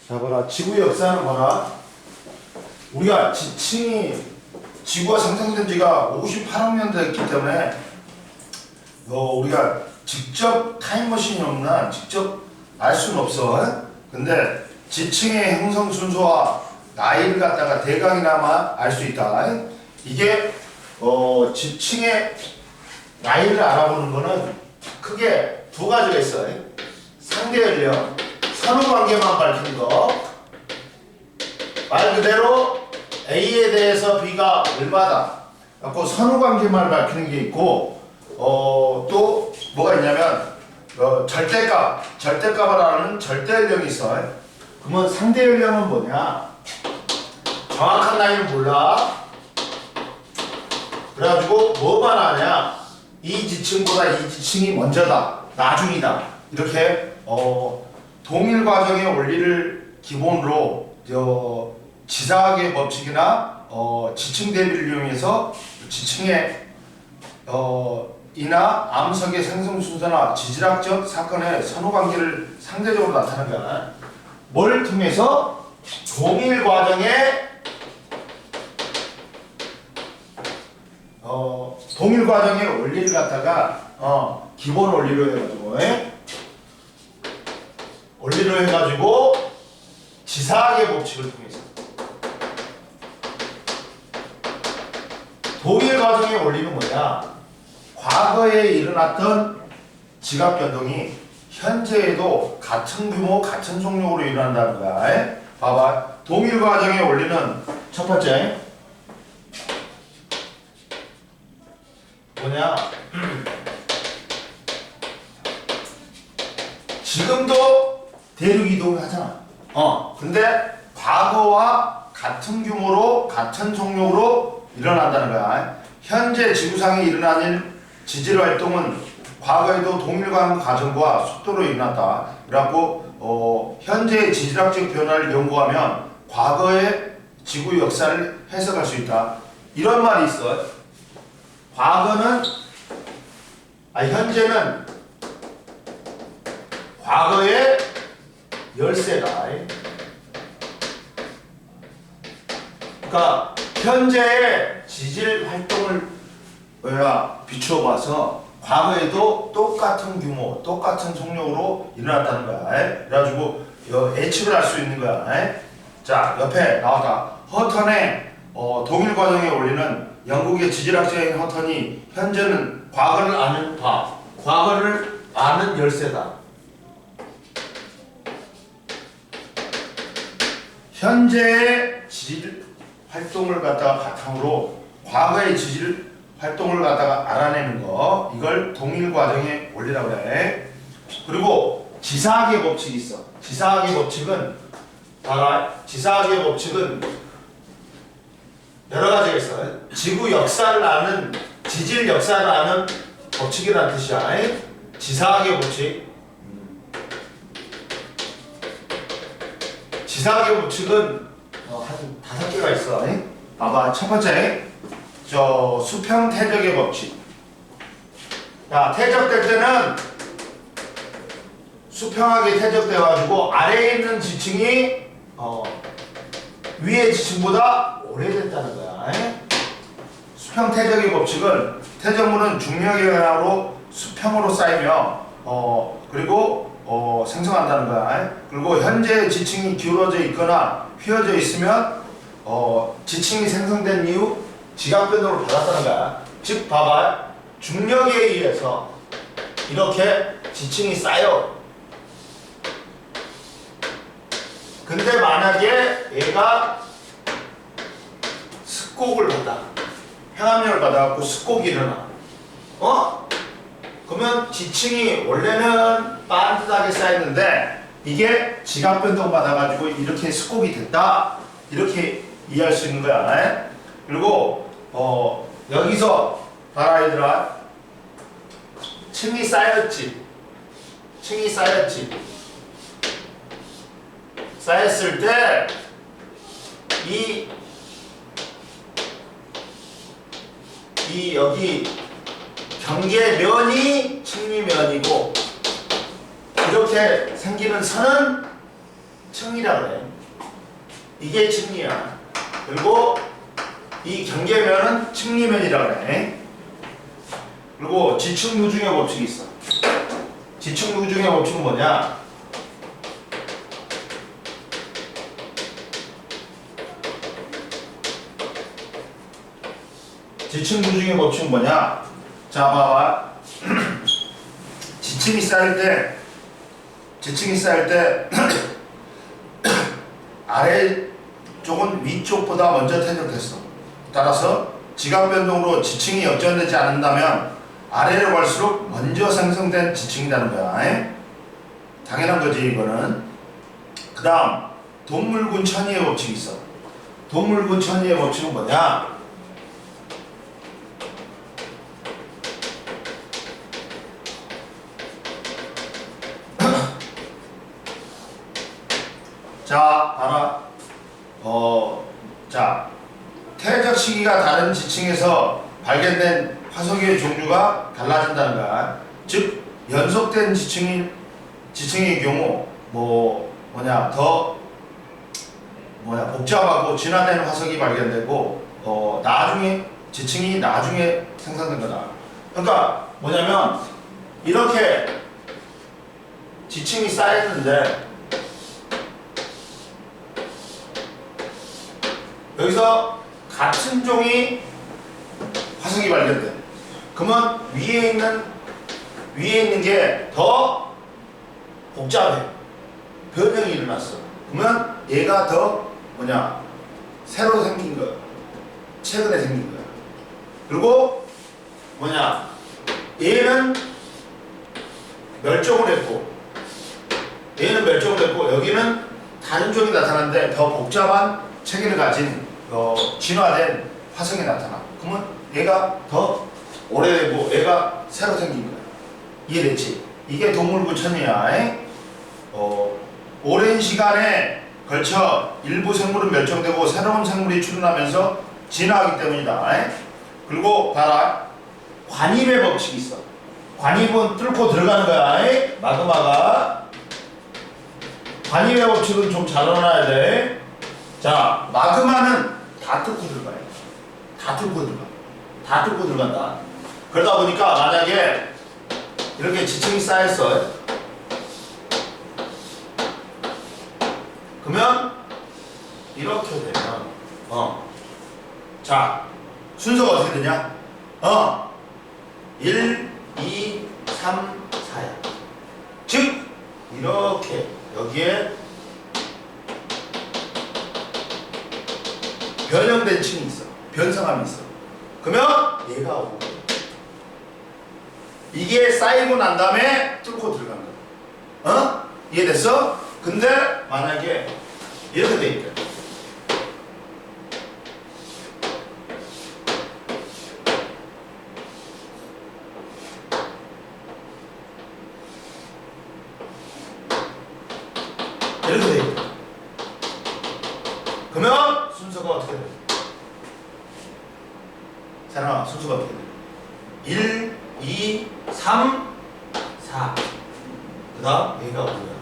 자, 봐라. 지구의 역사는 봐라. 우리가 지구가 생성된 지가 58억 년 됐기 때문에 우리가 직접 타임머신이 없나 직접 알 수는 없어. 근데 지층의 형성 순서와 나이를 갖다가 대강이나마 알 수 있다. 이게 지층의 나이를 알아보는 거는 크게 두 가지가 있어요. 상대 연령, 선후관계만 밝히는 거. 말 그대로 A에 대해서 B가 얼마다. 그래서 선후관계만 밝히는 게 있고, 또 뭐가 있냐면 절대값을 아는 절대 연령이 있어. 그러면 상대 연령은 뭐냐? 정확한 나이는 몰라. 그래가지고 뭐만 아냐? 이 지층보다 이 지층이 먼저다, 나중이다. 이렇게 동일 과정의 원리를 기본으로 지사학의 법칙이나 지층 대비를 이용해서 지층의 이나 암석의 생성 순서나 지질학적 사건의 선후관계를 상대적으로 나타내는 거야. 뭘 통해서? 동일 과정의 동일 과정의 원리를 갖다가 기본 원리로 해가지고 원리로 해가지고 지사학의 법칙을 통해서 동일 과정의 원리는 뭐냐? 과거에 일어났던 지각 변동이 현재에도 같은 규모, 같은 속력으로 일어난다는 거야. 봐봐. 동일 과정의 원리는 첫 번째 뭐냐? 지금도 대륙 이동을 하잖아. 근데 과거와 같은 규모로 같은 속력으로 일어난다는 거야. 현재 지구상에 일어나는 지질 활동은 과거에도 동일한 과정과 속도로 일어났다. 그래갖고 현재의 지질학적 변화를 연구하면 과거의 지구 역사를 해석할 수 있다. 이런 말이 있어. 현재는 과거의 열세다. 그러니까 현재의 지질 활동을 비추어 봐서 과거에도 똑같은 규모, 똑같은 속력으로 일어났다는 거야. 그래가지고 예측을 할 수 있는 거야. 자, 옆에 나왔다. 허턴의 동일 과정의 원리는 영국의 지질학자인 허턴이 현재는 과거를 아는 열쇠다. 현재의 지질 활동을 갖다가 바탕으로 과거의 지질 활동을 갖다가 알아내는 거, 이걸 동일 과정의 원리라고 해. 그리고 지사학의 법칙이 있어. 지사학의 법칙은 여러 가지가 있어. 지구 역사를 아는, 지질 역사를 아는 법칙이라는 뜻이야. 지사학의 법칙. 지사학의 법칙은 한 5개가 있어. 봐봐. 첫 번째, 수평 태적의 법칙. 자, 태적될 때는 수평하게 태적돼가지고 아래에 있는 지층이 위의 지층보다 오래됐다는 거야. 수평 태적의 법칙은 태적물은 중력의 영향으로 수평으로 쌓이며 그리고 생성한다는 거야. 그리고 현재 지층이 기울어져 있거나 휘어져 있으면 지층이 생성된 이후 지각 변동을 받았다는 거야. 즉 봐봐. 중력에 의해서 이렇게 지층이 쌓여. 근데 만약에 얘가 습곡을 받아. 행압력을 받아갖고 습곡이 일어나. 그러면 지층이 원래는 반듯하게 쌓였는데 이게 지각 변동 받아가지고 이렇게 습곡이 됐다. 이렇게 이해할 수 있는 거야. 그리고 여기서 봐라 얘들아. 층이 쌓였지. 쌓였을 때 이 여기 경계면이 층리면이고 이렇게 생기는 선은 층이라 그래. 이게 층이야. 그리고 이 경계면은 층리면이라 그래. 그리고 지층누중의 법칙이 있어. 지층누중의 법칙은 뭐냐? 지층누중의 법칙은 뭐냐? 자, 봐봐. 지층이 쌓일 때 아래 쪽은 위쪽보다 먼저 퇴적됐어. 따라서 지각 변동으로 지층이 역전되지 않는다면 아래로 갈수록 먼저 생성된 지층이라는 거야. 당연한 거지 이거는. 그 다음 돈물군 천이의 법칙이 있어. 돈물군 천이의 법칙은 뭐냐? 자, 봐라. 자, 퇴적 시기가 다른 지층에서 발견된 화석의 종류가 달라진다는 거야. 즉, 연속된 지층의 경우 더 복잡하고 진화된 화석이 발견되고 나중에 지층이 나중에 생성된 거다. 그러니까 뭐냐면 이렇게 지층이 쌓였는데 여기서 같은 종이 화석이 발견돼. 그러면 위에 있는 게 더 복잡해. 변형이 일어났어. 그러면 얘가 더 새로 생긴 거야. 최근에 생긴 거야. 그리고 얘는 멸종을 했고 여기는 다른 종이 나타났는데 더 복잡한 체계를 가진 진화된 화석이 나타나. 그러면 얘가 더 오래되고 얘가 새로 생긴 거야. 이해됐지? 이게 동물군 천이야. 오랜 시간에 걸쳐 일부 생물은 멸종되고 새로운 생물이 출현하면서 진화하기 때문이다. 그리고 봐라. 관입의 법칙이 있어. 관입은 뚫고 들어가는 거야. 마그마가. 관입의 법칙은 좀 잘 알아놔야 돼. 자, 마그마는 다 뚫고 들어가요. 다 뚫고 들어간다. 그러다 보니까 만약에 이렇게 지층이 쌓였어. 그러면 이렇게 되면 자, 순서가 어떻게 되냐? 1, 2, 3, 4야. 즉 이렇게 여기에 변형된 층이 있어. 변성함이 있어. 그러면 얘가 오고 이게 쌓이고 난 다음에 뚫고 들어간 거야. 이해됐어? 근데 만약에 이렇게 돼 있대. 이렇게 돼 있대. 그러면 순서가 어떻게 돼? 사랑아, 순서가 어떻게 돼? 1, 2, 3, 4. 그 다음 얘가 뭐야?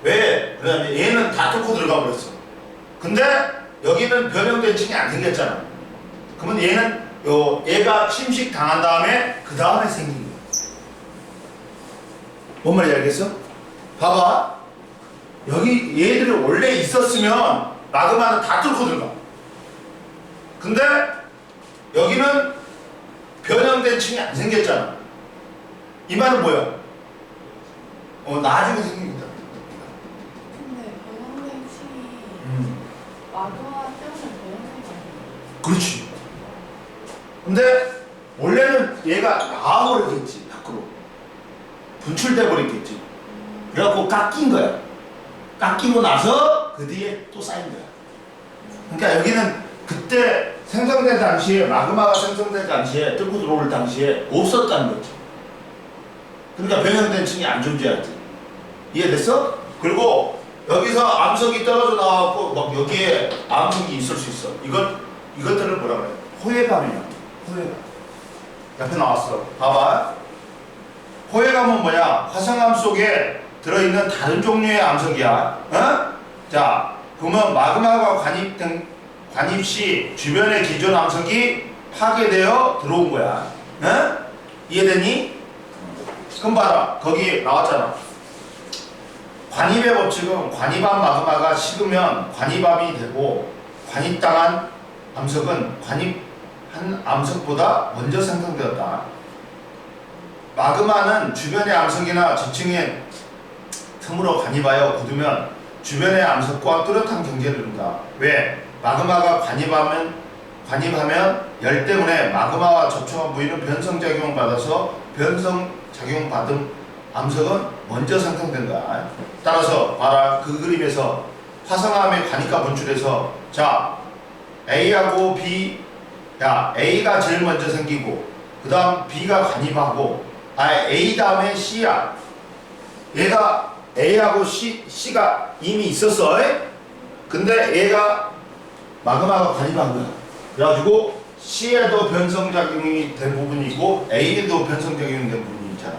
왜? 그다음에 얘는 다 뚫고 들어가 버렸어. 근데 여기는 변형된 층이 안 생겼잖아. 그러면 얘가 침식 당한 다음에 그 다음에 생긴 거야. 뭔 말인지 알겠어? 봐봐. 여기 얘들이 원래 있었으면 마그마는 다 뚫고 들어가. 근데 여기는 변형된 층이 안 생겼잖아. 이 말은 뭐야? 나중에 생긴 거다. 근데 변형된 층이 마그마 때문에 변형된 거 아니에요? 그렇지. 근데 원래는 얘가 나와버렸겠지. 밖으로 분출돼 버렸겠지. 그래갖고 깎인 거야. 깎이고 나서 그 뒤에 또 쌓인 거야. 그러니까 여기는 그때 생성된 당시에 마그마가 생성된 당시에 뚫고 들어올 당시에 없었다는 거지. 그러니까 변형된 층이 안 존재하지. 이해됐어? 그리고 여기서 암석이 떨어져 나와갖고 막 여기에 암석이 있을 수 있어. 이것들을 뭐라 그래? 호해감이야. 호해감. 옆에 나왔어. 봐봐. 호해감은 뭐야? 화성암 속에 들어있는 다른 종류의 암석이야. 자, 그러면 마그마가 관입 시 주변의 기존 암석이 파괴되어 들어온 거야. 응? 이해되니? 그럼 봐라. 거기 나왔잖아. 관입의 법칙은 관입한 마그마가 식으면 관입암이 되고 관입당한 암석은 관입한 암석보다 먼저 생성되었다. 마그마는 주변의 암석이나 지층의 틈으로 관입하여 굳으면 주변의 암석과 뚜렷한 경계를 이룬다. 왜? 마그마가 관입하면 열 때문에 마그마와 접촉한 부위는 변성작용을 받아서 변성작용 받은 암석은 먼저 생성된 거야. 따라서 봐라. 그 그림에서 화성암의 관입과 분출해서 자 A하고 B, 야 A가 제일 먼저 생기고 그 다음 B가 관입하고 A 다음에 C야. 얘가 A하고 C가 이미 있었어. 근데 얘가 마그마가 관입한 거야. 그래가지고 C에도 변성작용이 된 부분이 있고 A에도 변성작용이 된 부분이 있잖아.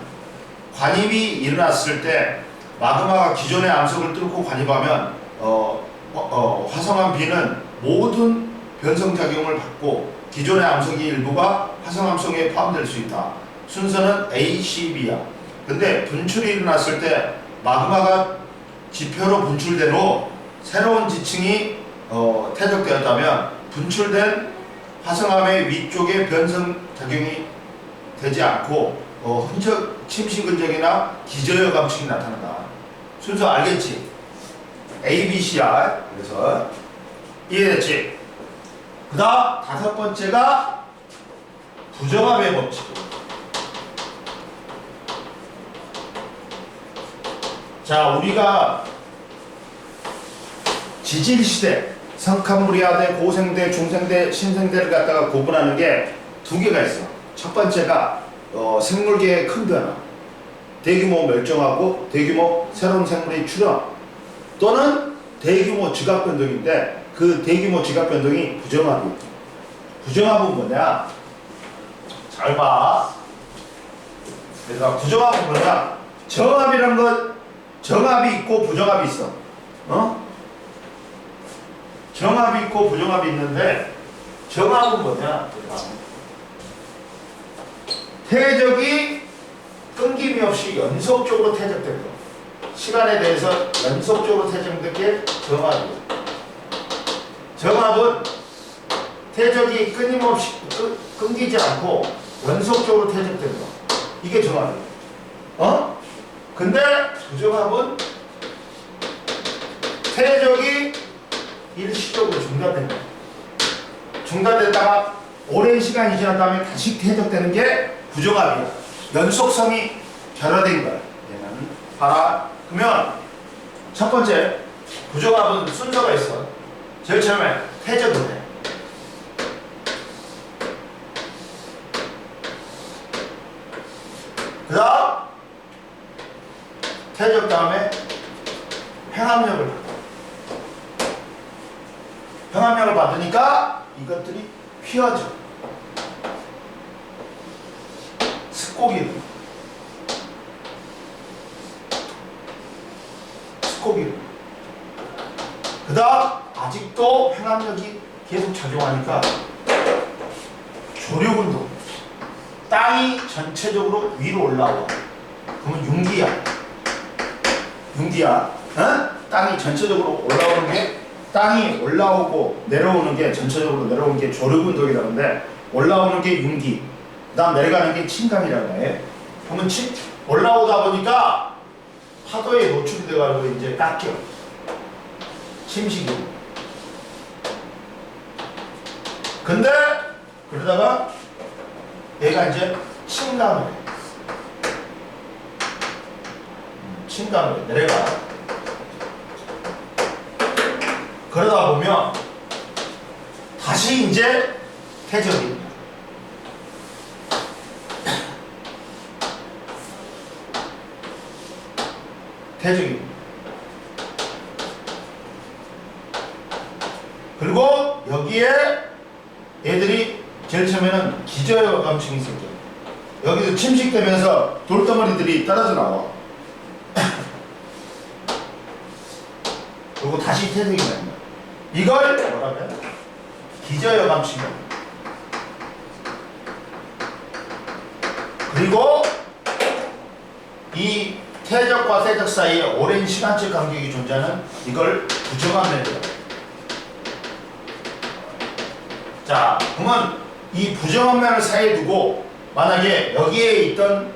관입이 일어났을 때 마그마가 기존의 암석을 뚫고 관입하면 화성암 B는 모든 변성작용을 받고 기존의 암석의 일부가 화성암성에 포함될 수 있다. 순서는 A, C, B야. 근데 분출이 일어났을 때 마그마가 지표로 분출된 후 새로운 지층이 퇴적되었다면 분출된 화성암의 위쪽에 변성작용이 되지 않고 침식 흔적이나 기저효 감축이 나타난다. 순서 알겠지? A, B, C야. 그래서 이해됐지? 그 다음 다섯 번째가 부정합의 법칙. 자, 우리가 지질시대 성칸무리아대, 고생대, 중생대, 신생대를 갖다가 구분하는 게 두 개가 있어. 첫 번째가 생물계의 큰 변화, 대규모 멸종하고 대규모 새로운 생물의 출현 또는 대규모 지각 변동인데 그 대규모 지각 변동이 부정합이 있다. 부정합은 뭐냐? 잘 봐. 그래서 부정합은 뭐냐? 정합이란 건 정합이 있고 부정합이 있어. 정합이 있고 부정합이 있는데 정합은 뭐냐? 퇴적이 끊김이 없이 연속적으로 퇴적된 거. 시간에 대해서 연속적으로 퇴적된 게 정합이에요. 정합은 퇴적이 끊임없이 끊기지 않고 연속적으로 퇴적된 거. 이게 정합이에요. 근데 부정합은 퇴적이 일시적으로 중단된 거예요. 중단됐다가 오랜 시간이 지난 다음에 다시 퇴적되는 게 부정합이야. 연속성이 결여된 거야. 얘는 봐라. 그러면 첫 번째 부정합은 순서가 있어. 제일 처음에 퇴적을 해. 그 다음 퇴적 다음에 행압력을 받아. 행압력을 받으니까 이것들이 휘어져. 스코기를. 그 다음 아직도 행압력이 계속 작용하니까 조력운동. 땅이 전체적으로 위로 올라와. 그러면 융기야. 땅이 전체적으로 올라오는 게 땅이 올라오고 내려오는 게 전체적으로 내려오는 게 조력운동이라고 하는데 올라오는 게 융기, 그 다음 내려가는 게 침감이라고 해. 그러면 올라오다 보니까 파도에 노출이 돼가지고 이제 깎여. 침식이. 근데 그러다가 얘가 이제 침감을 해. 침감을 해. 내려가. 그러다 보면 다시 이제 퇴적이. 그리고 여기에 얘들이 제일 처음에는 기저감층이 생겨. 여기서 침식되면서 돌덩어리들이 떨어져 나와. 그리고 그리고 다시 태생이 되는 거야. 이걸 뭐라고요? 기저여감칙이야. 그리고 이 태적과 세적 사이에 오랜 시간적 간격이 존재하는 이걸 부정함이라고. 자, 그러면 이 부정함면을 사이에 두고 만약에 여기에 있던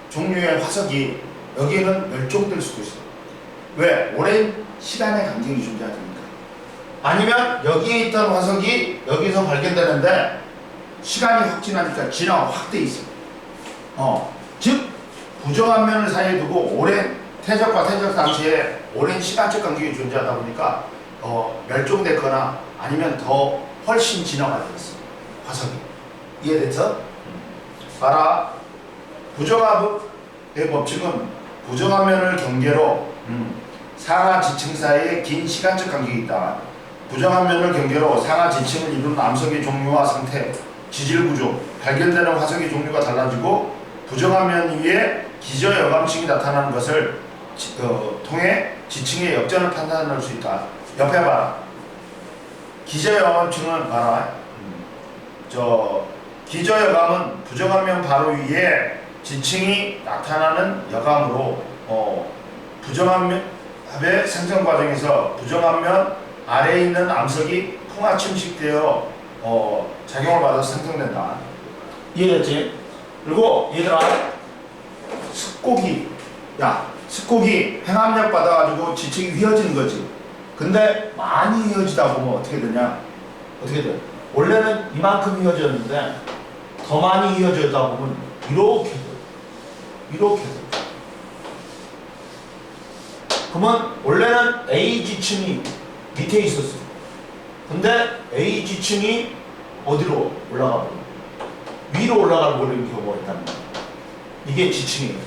종류의 화석이 여기에는 멸종될 수도 있어. 왜? 오랜 시간의 간격이 존재하니까. 아니면 여기에 있던 화석이 여기서 발견되는데 시간이 확 지나니까 진화가 확 돼 있어. 즉 부정한 면을 사이에 두고 오랜 태적과 태적 당시에 오랜 시간적 간격이 존재하다 보니까 멸종됐거나 아니면 더 훨씬 진화가 되었어. 화석이. 이해됐어? 봐라. 부정합의 법칙은 부정한 면을 경계로 상하 지층 사이에 긴 시간적 간격이 있다. 부정한 면을 경계로 상하 지층을 이루는 암석의 종류와 상태, 지질 구조, 발견되는 화석의 종류가 달라지고 부정한 면 위에 기저여감층이 나타나는 것을 통해 지층의 역전을 판단할 수 있다. 옆에 봐라. 기저여감층은 봐라. 기저여감은 부정한 면 바로 위에 지층이 나타나는 여감으로 부정한 면의 생성 과정에서 부정한 면 아래에 있는 암석이 풍화 침식되어 작용을 받아서 생성된다. 이해됐지? 그리고 얘들아, 습곡이 횡압력 받아가지고 지층이 휘어지는 거지. 근데 많이 휘어지다 보면 어떻게 되냐? 어떻게 돼? 원래는 이만큼 휘어졌는데 더 많이 휘어지다 보면 이렇게 돼. 이렇게 돼. 그러면 원래는 A 지층이 밑에 있었어. 근데 A 지층이 어디로 올라가 버려? 위로 올라가 버리는 경우가 있다는 거야. 이게 지층이에요.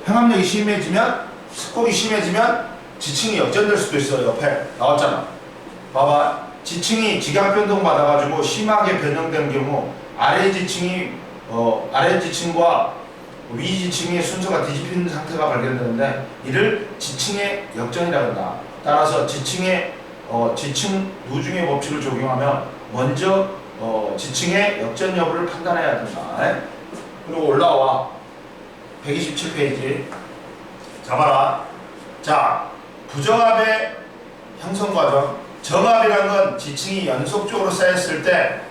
횡압력이 심해지면, 습곡이 심해지면 지층이 역전될 수도 있어. 옆에 나왔잖아. 봐봐. 지층이 지각 변동 받아가지고 심하게 변형된 경우 아래 지층과 위 지층의 순서가 뒤집힌 상태가 발견되는데 이를 지층의 역전이라고 한다. 따라서 지층 누중의 법칙을 적용하면 먼저 지층의 역전 여부를 판단해야 된다. 그리고 올라와 127페이지 잡아라. 자, 부정합의 형성 과정. 정합이란 건 지층이 연속적으로 쌓였을 때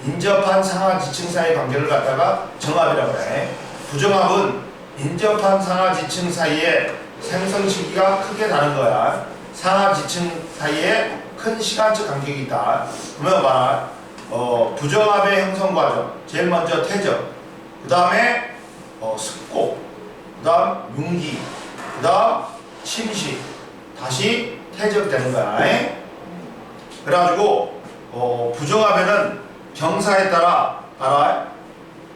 인접한 상하 지층 사이 관계를 갖다가 정합이라고 해. 부정합은 인접한 상하 지층 사이에 생성 시기가 크게 다른 거야. 상하 지층 사이에 큰 시간적 간격이 있다. 그러면 봐라. 부정합의 형성 과정. 제일 먼저 태적, 그 다음에 습곡, 그 다음 융기, 그 다음 침식, 다시 태적되는 거야. 그래가지고 부정합에는 경사에 따라 알아?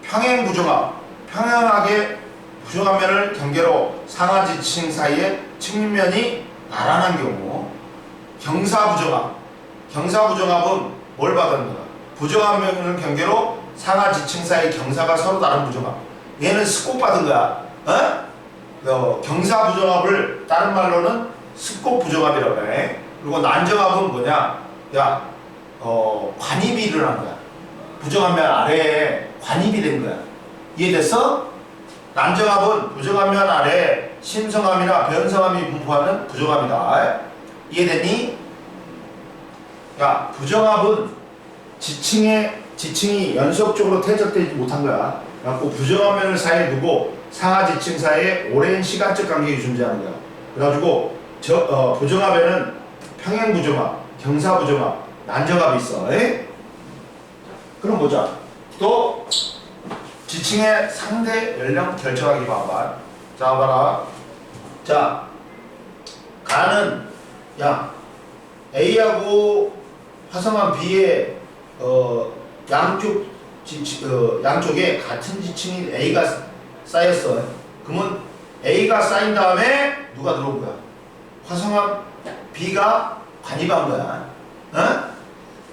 평행 부정합, 평행하게 부정한 면을 경계로 상하 지층 사이에 측면이 나란한 경우. 경사 부정합은 뭘 받는 거야? 부정한 면을 경계로 상하 지층 사이 경사가 서로 다른 부정합. 얘는 습곡 받은 거야. 경사 부정합을 다른 말로는 습곡 부정합이라고 해. 그리고 난정합은 뭐냐? 관입이 일어난 거야. 부정한 면 아래에 관입이 된 거야. 이해됐어? 난정합은 부정한 면 아래에 심성함이나 변성함이 분포하는 부정합이다. 이해됐니? 부정합은 지층이 연속적으로 퇴적되지 못한 거야. 그래갖고 부정한 면을 사이에 두고 상하 지층 사이에 오랜 시간적 간격이 존재하는 거야. 그래가지고 부정합에는 평행 부정합, 경사 부정합, 난정합이 있어. 그럼 보자. 또 지층의 상대 연령 결정하기 봐봐. 자, 봐라. 자, 가는 A하고 화성한 B의 양쪽에 같은 지층인 A가 쌓였어. 그러면 A가 쌓인 다음에 누가 들어온 거야? 화성한 B가 관입한 거야.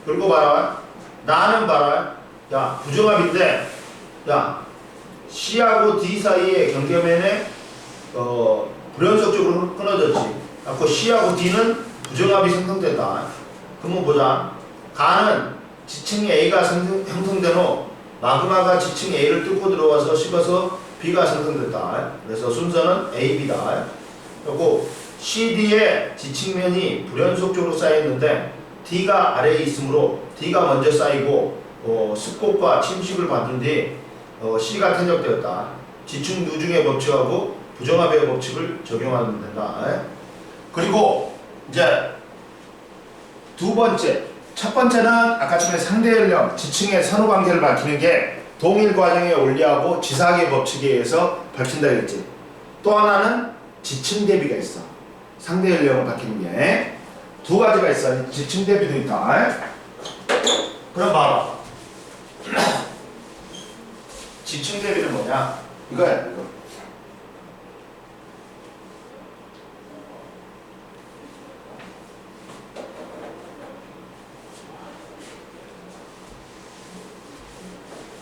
그리고 봐라. 나는 봐라. 부정합인데 C하고 D 사이의 경계면에 불연속적으로 끊어졌지. 그래서 C하고 D는 부정합이 생성된다. 그러면 보자. 가는 지층 A가 형성된 후 마그마가 지층 A를 뚫고 들어와서 식어서 B가 생성됐다. 그래서 순서는 A, B다. 그리고 CD의 지층면이 불연속적으로 쌓였는데 D가 아래에 있으므로 D가 먼저 쌓이고 습곡과 침식을 받은 뒤 C가 퇴적되었다. 지층 누중의 법칙하고 부정합의 법칙을 적용하면 된다. 그리고 이제 두 번째, 첫 번째는 아까처럼 상대 연령, 지층의 선후관계를 밝히는 게 동일 과정의 원리하고 지사학의 법칙에 의해서 밝힌다 했지. 또 하나는 지층 대비가 있어. 상대 연령을 밝히는 게 두 가지가 있어. 지층 대비도 있다. 그럼 봐봐. 지층 대비는 뭐냐? 이거야, 이거.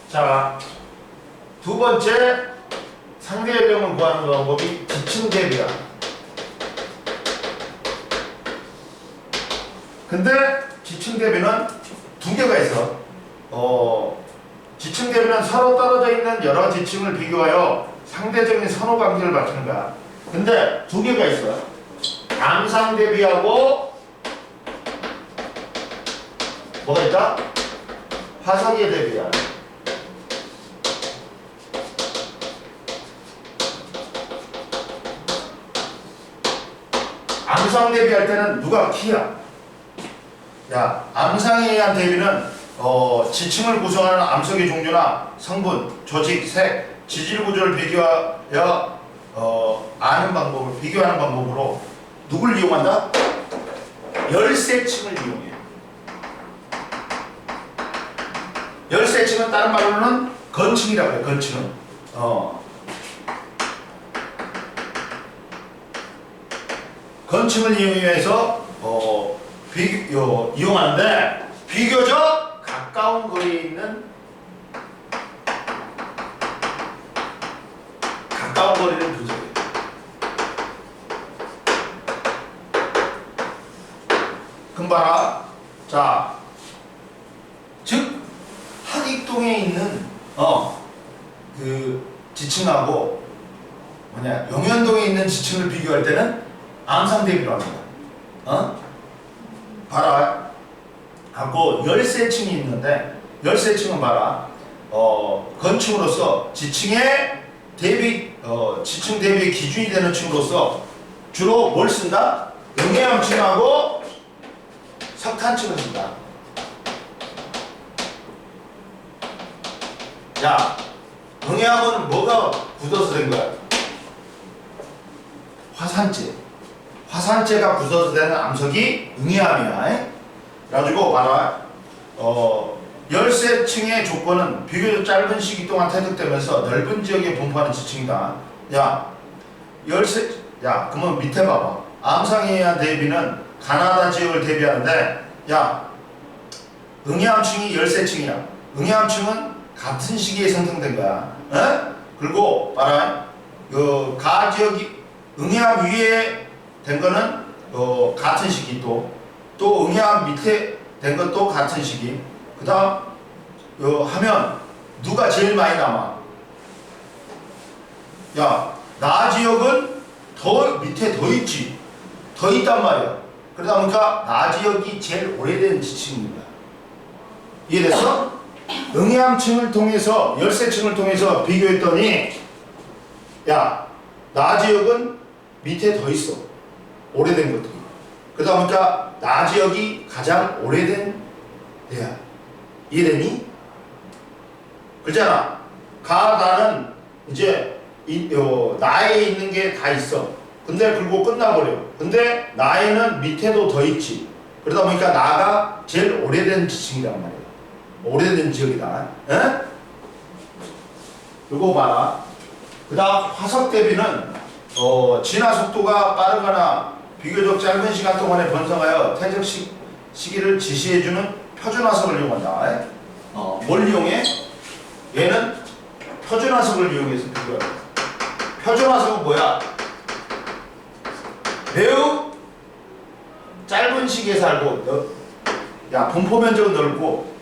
자, 두 번째 상대 연령을 구하는 방법이 지층 대비야. 근데 지층 대비는 두 개가 있어. 지층 대비는 서로 떨어져 있는 여러 지층을 비교하여 상대적인 선호 관계를 밝히는 거야. 근데 두 개가 있어. 암상 대비하고 뭐가 있다? 화성의 대비야. 암상 대비할 때는 누가 키야? 야, 암상에 의한 대비는 지층을 구성하는 암석의 종류나 성분, 조직, 색, 지질 구조를 비교하여 아는 방법을 비교하는 방법으로 누굴 이용한다? 열세층을 이용해. 열세층은 다른 말로는 건층이라고 해. 건층은 건층을 이용해서 이용하는데 비교적 가까운 거리에 있는 가까운 거리를 분석해. 그럼 봐라. 자, 즉 한익동에 있는 그 지층하고 뭐냐 영현동에 있는 지층을 비교할 때는 암상 대비로 합니다. 봐라. 하고 열세층이 있는데 열세층은 봐라. 건층으로서 지층의 대비 지층 대비의 기준이 되는 층으로서 주로 뭘 쓴다? 응해암층하고 석탄층을 쓴다. 야, 응해암은 뭐가 굳어서 된 거야? 화산재. 화산재가 굳어서 되는 암석이 응해암이야. 그래가지고 봐라. 열세층의 조건은 비교적 짧은 시기 동안 퇴적되면서 넓은 지역에 분포하는 지층이다. 야, 그러면 밑에 봐봐. 암상에 의한 대비는 가나다 지역을 대비하는데, 야, 응해암층이 열세층이야. 응해암층은 같은 시기에 생성된 거야. 에? 그리고 봐라. 가 지역이 응해암 위에 된 거는 같은 시기 또 응해암 밑에 된 것도 같은 시기. 그 다음 하면 누가 제일 많이 남아? 야, 나 지역은 더 밑에 더 있지. 더 있단 말이야. 그러다 보니까 나 지역이 제일 오래된 지층입니다. 이해됐어? 응해암층을 통해서 열세층을 통해서 비교했더니 야, 나 지역은 밑에 더 있어. 오래된 것들이. 그러다 보니까 나 지역이 가장 오래된 데야. 이해되니? 그렇잖아. 나는 이제 나에 있는 게 다 있어. 근데 그리고 끝나버려. 근데 나에는 밑에도 더 있지. 그러다 보니까 나가 제일 오래된 지층이란 말이야. 오래된 지역이다. 에? 그리고 봐라. 그 다음 화석 대비는 진화 속도가 빠르거나 비교적 짧은 시간 동안에 번성하여 퇴적 시기를 지시해주는 표준화석을 이용한다. 뭘 이용해? 얘는 표준화석을 이용해서 비교해. 표준화석은 뭐야? 매우 짧은 시기에 살고 야 분포 면적은 넓고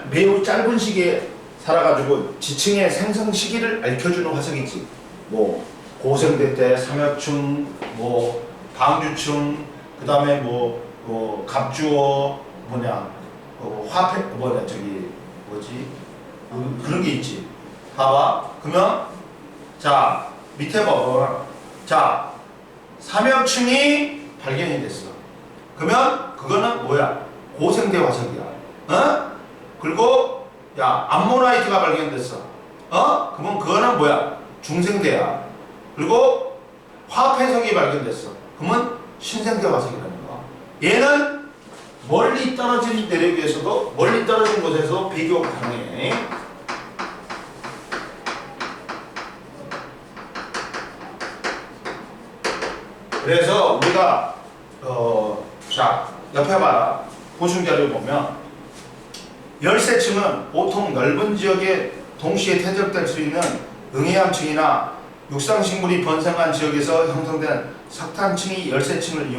매우 짧은 시기에 살아가지고 지층의 생성 시기를 알려주는 화석이지. 뭐 고생대 때 삼엽충, 뭐 방주충, 그 다음에 뭐 갑주어 화폐 저기 뭐지 그런 게 있지. 봐봐. 그러면 자 밑에 봐봐. 자 삼엽충이 발견이 됐어. 그러면 그거는 뭐야? 고생대 화석이야. 어? 그리고 야 암모나이트가 발견됐어. 어? 그러면 그거는 뭐야? 중생대야. 그리고 화폐석이 발견됐어. 그러면 신생대 화석이라는 거야. 얘는 멀리 떨어진 대륙에서도 멀리 떨어진 곳에서 비교 가능해. 그래서 우리가 자 옆에 봐라. 보충 자료 보면 열세층은 보통 넓은 지역에 동시에 퇴적될 수 있는 응해암층이나 육상식물이 번성한 지역에서 형성된 석탄층이 열세층을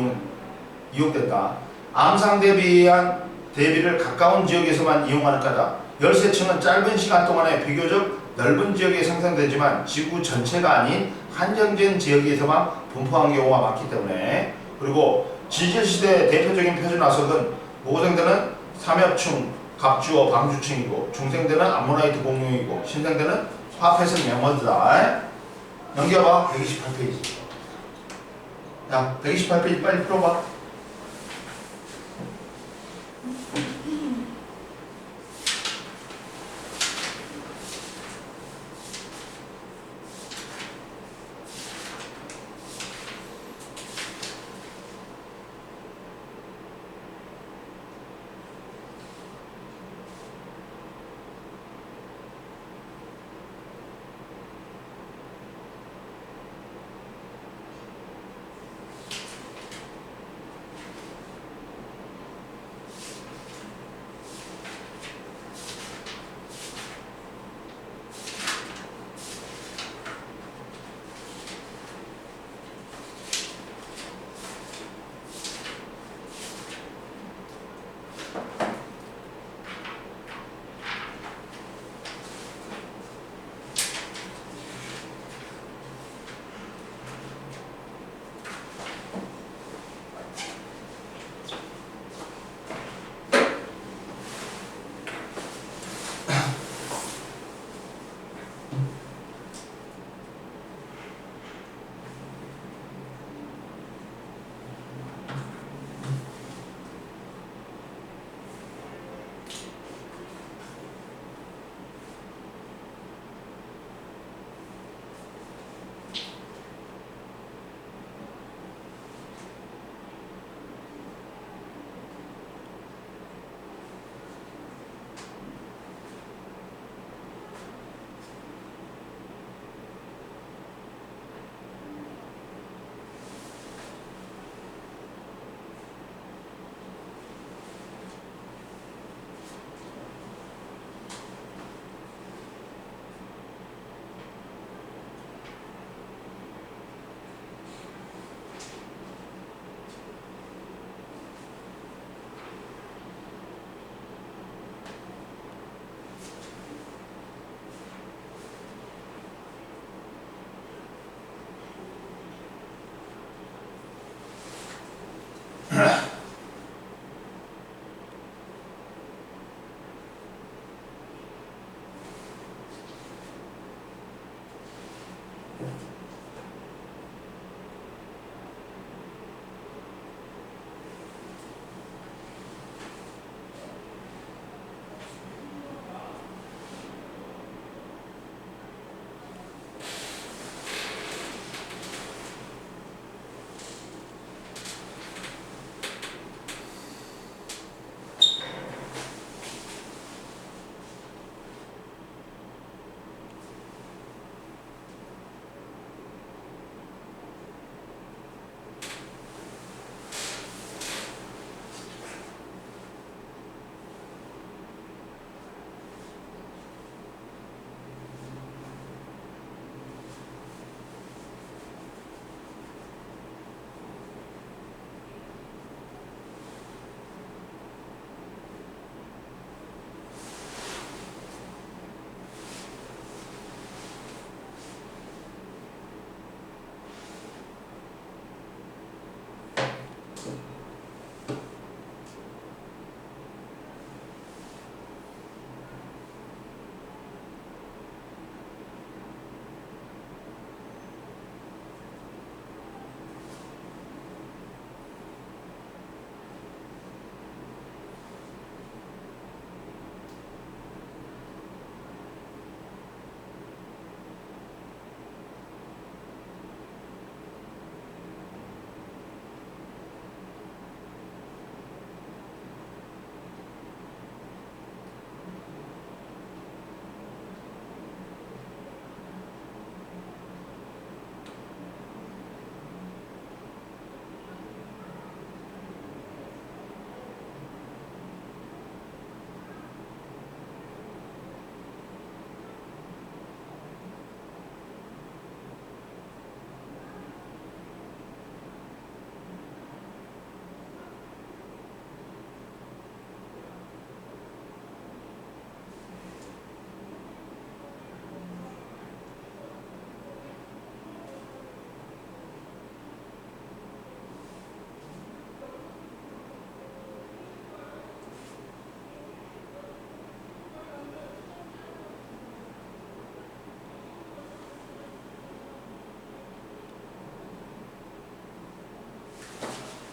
이용됐다. 암상 대비를 가까운 지역에서만 이용하는 까다. 열세층은 짧은 시간 동안에 비교적 넓은 지역에 생성되지만 지구 전체가 아닌 한정된 지역에서만 분포한 경우가 많기 때문에. 그리고 지질시대의 대표적인 표준 화석은 모생대는 삼엽충, 갑주어, 방주층이고 중생대는 암모나이트 공룡이고 신생대는 화폐석 명머드다. 넘겨봐. 128페이지. 야 128페이지 빨리 풀어봐.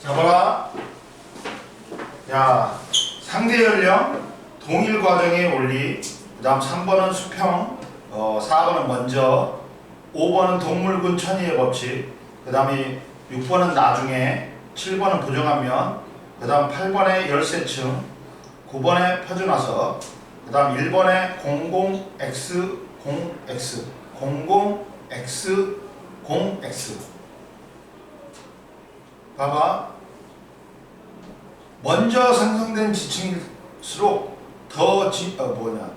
자, 봐봐. 야, 상대 연령, 동일 과정의 원리, 그 다음 3번은 수평, 4번은 먼저, 5번은 동물군 천위의 법칙, 그 다음에 6번은 나중에, 7번은 부정한 면, 그 다음 8번에 열쇠층, 9번에 퍼져나서, 그 다음 1번에 00x, 0x, 00x, 0x. 봐봐. 먼저 생성된 지층일수록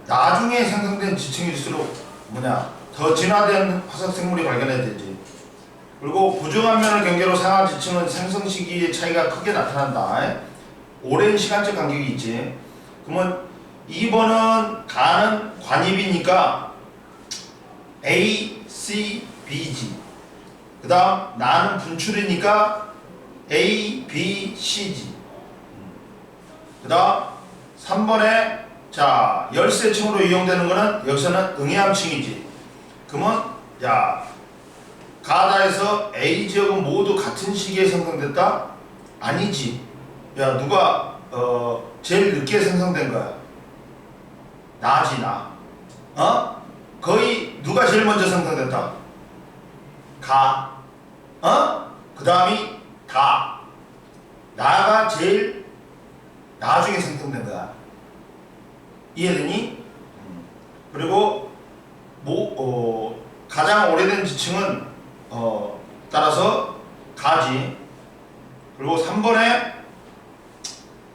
나중에 생성된 지층일수록 더 진화된 화석 생물이 발견해야 되지. 그리고 부정한 면을 경계로 상하 지층은 생성 시기의 차이가 크게 나타난다. 오랜 시간적 간격이 있지. 그러면 2번은 가는 관입이니까 A, C, B지. 그 다음 나는 분출이니까 A, B, C지. 그 다음 3번에 자 열쇠층으로 이용되는 거는 여기서는 응해암층이지. 그러면 야 가다에서 A 지역은 모두 같은 시기에 생성됐다? 아니지. 야 누가 제일 늦게 생성된 거야? 나지 나. 거의 누가 제일 먼저 생성됐다? 가. 그 다음이 다. 나가 제일 나중에 생성된 거야. 이해되니? 그리고 가장 오래된 지층은 따라서 가지. 그리고 3번에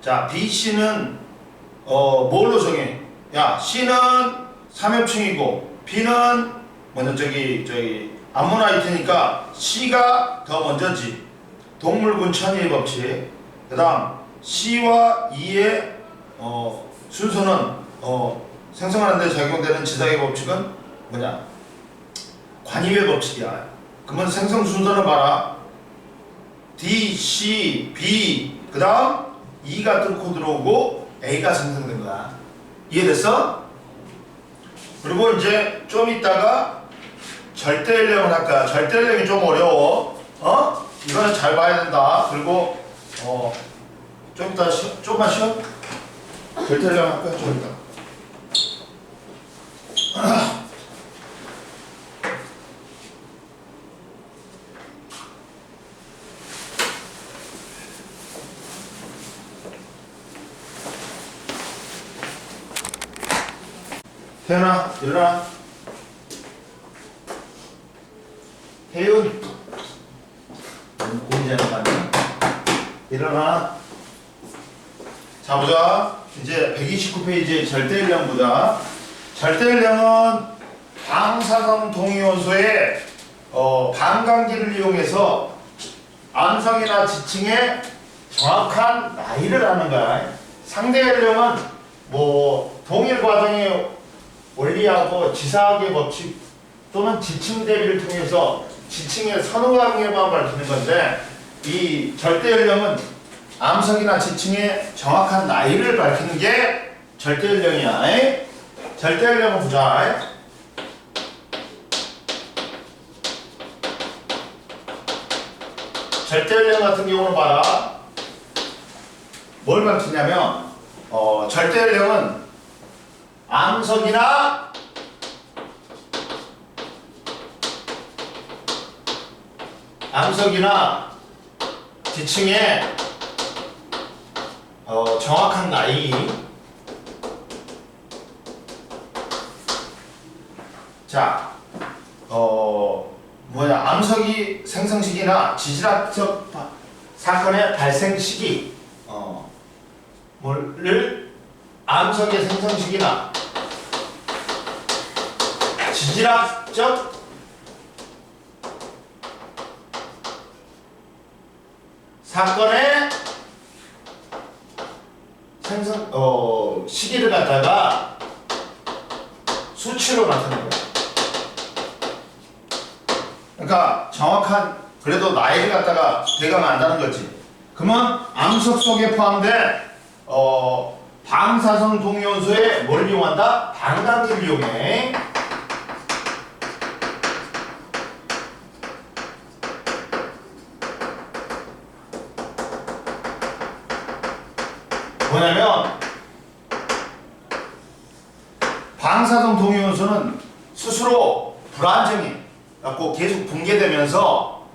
자 BC는 뭘로 정해? 야 C는 삼엽층이고 B는 먼저 저기 암모나이트니까 C가 더 먼저지. 동물군 천위의 법칙. 그 다음 C와 E의 순서는 생성하는 데 적용되는 지상의 법칙은 뭐냐? 관입의 법칙이야. 그러면 생성 순서는 봐라. D, C, B 그 다음 E가 뚫고 들어오고 A가 생성된 거야. 이해됐어? 그리고 이제 좀 이따가 절대연령을 할 거야. 절대연령이 좀 어려워. 이거는 잘 봐야 된다. 그리고 좀 이따 좀만 쉬어. 절대연령 할 거야. 좀 이따. 태연아 일어나. 혜윤 고기 잘못 봤네. 일어나. 자 보자. 이제 129페이지 절대연령 보자. 절대연령은 방사성 동위원소의 반감기를 이용해서 암성이나 지층의 정확한 나이를 아는 거야. 상대연령은 뭐 동일 과정의 원리하고 지사학의 법칙 또는 지층 대비를 통해서 지층의 선후관계만 밝히는 건데, 이 절대연령은 암석이나 지층의 정확한 나이를 밝히는 게 절대연령이야. 절대연령은 보자. 절대연령 같은 경우는 봐라. 뭘 밝히냐면 절대연령은 암석이나 지층의 정확한 나이. 자, 암석이 생성 시기나 지질학적 사건의 발생 시기, 를 암석의 생성 시기나 지질학적 사건의 생성 시기를 갖다가 수치로 나타내는 거야. 그러니까 정확한 그래도 나이를 갖다가 대강한다는 거지. 그러면 암석 속에 포함된 방사성 동위원소에 뭘 이용한다? 반감기를 이용해. 뭐냐면 방사성 동위원소는 스스로 불안정해 갖고 계속 붕괴되면서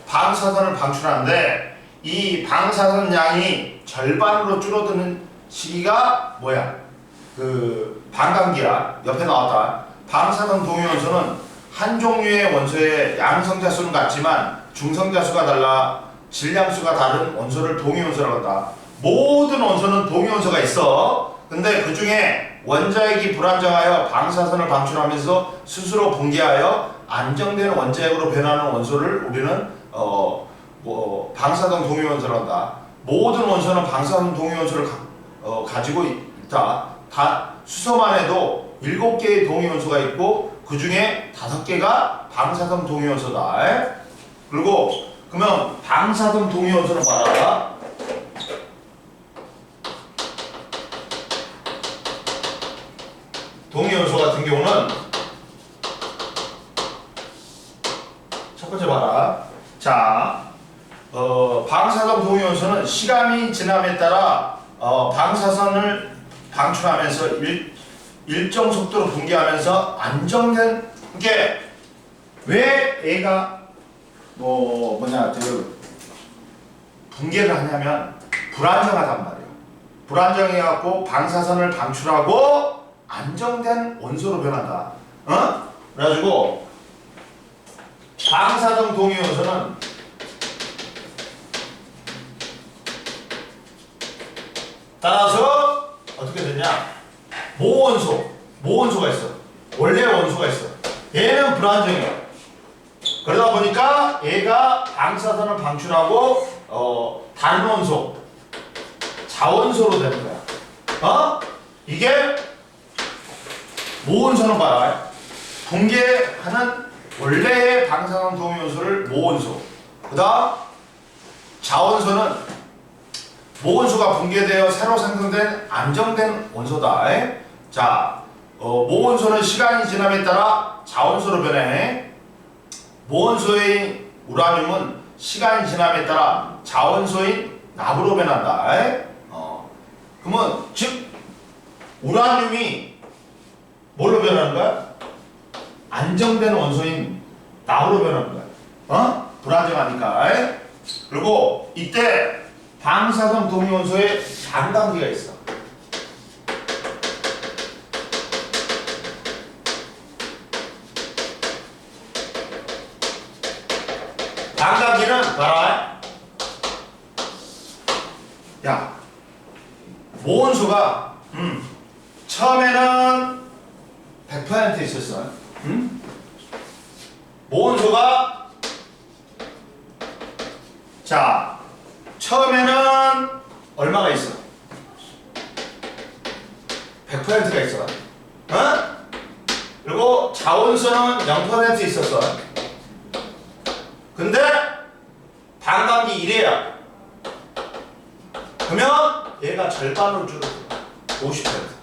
방사선을 방출하는데 이 방사선 양이 절반으로 줄어드는 시기가 뭐야? 그 반감기야. 옆에 나왔다. 방사선 동위원소는 한 종류의 원소의 양성자 수는 같지만 중성자 수가 달라 질량수가 다른 원소를 동위원소라고 한다. 모든 원소는 동위원소가 있어. 근데 그 중에 원자핵이 불안정하여 방사선을 방출하면서 스스로 붕괴하여 안정된 원자핵으로 변하는 원소를 우리는 방사선 동위원소라고 한다. 모든 원소는 방사선 동위원소를 가지고 있다. 다 수소만 해도 7개의 동위원소가 있고 그 중에 5개가 방사선 동위원소다. 그리고 그러면 방사선 동위원소는 봐라. 동위원소 같은 경우는 첫 번째 봐라. 자, 방사선 동위원소는 시간이 지남에 따라 방사선을 방출하면서 일정 속도로 붕괴하면서 안정된 게 왜 얘가 붕괴를 하냐면 불안정하단 말이에요. 불안정해갖고 방사선을 방출하고 안정된 원소로 변한다. 그래가지고 방사선 동위원소는 따라서 어떻게 되냐? 모원소가 있어. 원래 원소가 있어. 얘는 불안정해. 그러다 보니까 얘가 방사선을 방출하고 다른 원소, 자원소로 되는 거야. 이게 모원소는 봐라. 붕괴하는 원래의 방사선 동위원소를 모원소. 그 다음 자원소는 모원소가 붕괴되어 새로 생성된 안정된 원소다. 자, 모원소는 시간이 지남에 따라 자원소로 변해. 모원소의 우라늄은 시간이 지남에 따라 자원소인 납으로 변한다. 그러면 즉 우라늄이 뭘로 변하는 거야? 안정된 원소인 납으로 변하는 거야. 불안정하니까. 그리고 이때 방사선 동위원소에 반감기가 있어. 반감기는 봐라. 야, 모원소가 처음에는 100% 있었어. 모원소가 자 처음에는 얼마가 있어? 100%가 있어. 그리고 자원소는 0% 있었어. 근데 반감기 1회야. 그러면 얘가 절반으로 줄어들어. 50%.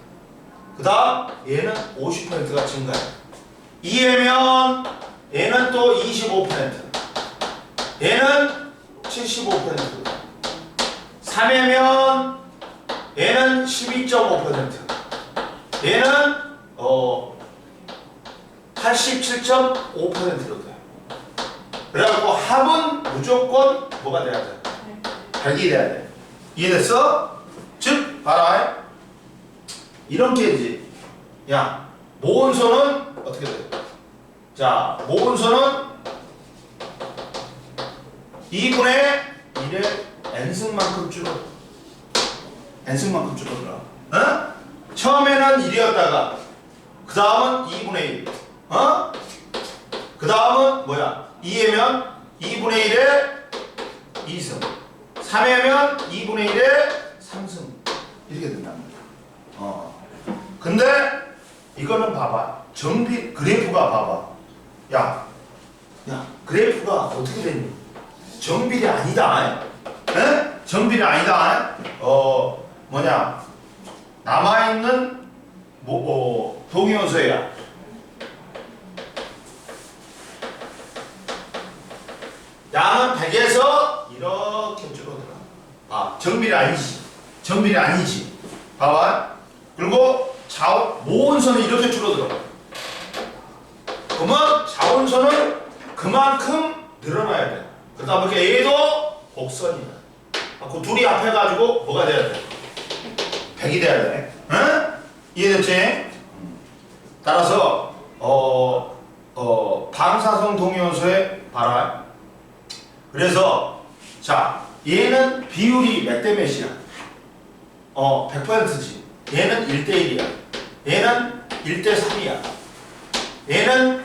그 다음 얘는 50%가 증가해. 2회면 얘는 또 25%. 얘는 75%. 3회면 얘는 12.5%. 얘는 87.5%로 돼. 그래갖고 합은 무조건 뭐가 돼야 돼? 백이 돼야 돼. 이해됐어? 즉 봐라. 이런 케이지. 야, 모원소는 어떻게 돼? 자, 모원소는 2분의 1의 n승만큼 줄어. n승만큼 줄어들어. 처음에는 1이었다가 그 다음은 2분의 1. 그 다음은 뭐야? 2회면 2분의 1의 2승. 3회면 2분의 1의 3승. 이렇게 된단 말이야. 근데 이거는 봐봐. 정비 그래프가 봐봐. 야, 그래프가 어떻게 됐니? 정비례 아니다. 정비례 아니다. 남아있는 동위원소야. 양은 100에서 이렇게 줄어들어. 정비례 아니지. 정비례 아니지. 봐봐. 그리고 모원선은 이렇게 줄어들어. 그러면 자원선은 그만큼 늘어나야 돼. 그러다 보니까 얘도 곡선이다. 그 둘이 합해가지고 뭐가 돼야 돼? 100이 돼야 돼. 응? 이해됐지? 따라서 방사성 동위원소의 봐라. 그래서 자 얘는 비율이 몇 대 몇이야? 100%지. 얘는 1대1이야. 얘는 1대3이야. 얘는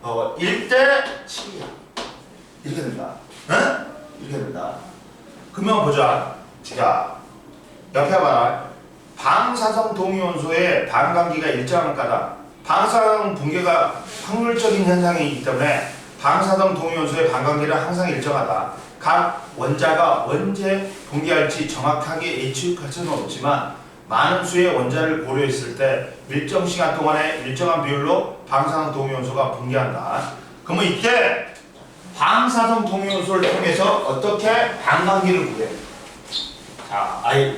1대7이야. 이렇게 된다. 응? 이렇게 된다. 그러면 보자. 자, 옆에 봐라. 방사성 동위원소의 반감기가 일정한 까다. 방사성 붕괴가 확률적인 현상이기 때문에 방사성 동위원소의 반감기는 항상 일정하다. 각 원자가 언제 붕괴할지 정확하게 예측할 수는 없지만 많은 수의 원자를 고려했을 때 일정 시간 동안에 일정한 비율로 방사성 동위원소가 붕괴한다. 그러면 이때 방사성 동위원소를 통해서 어떻게 반감기를 구해? 자, 아예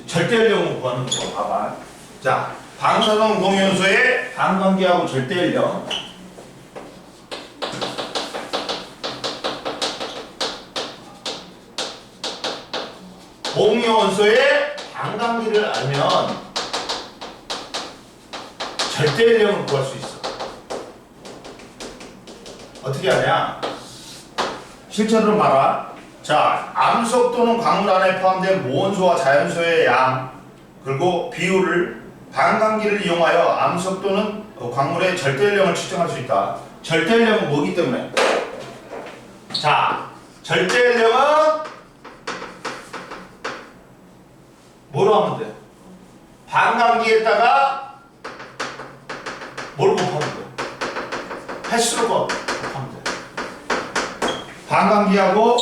절대연령을 구하는 거 봐봐. 자, 방사성 동위원소의 반감기하고 절대연령. 동위원소의 반감기를 알면 절대연령을 구할 수 있어. 어떻게 하냐? 실제로 말아. 자, 암석 또는 광물 안에 포함된 모원소와 자연소의 양 그리고 비율을 반감기를 이용하여 암석 또는 광물의 절대연령을 측정할 수 있다. 절대연령은 뭐기 때문에? 자, 절대연령은 뭐로 하면 돼? 반감기에다가 뭘 곱하면 돼? 횟수로 곱하면 돼. 반감기하고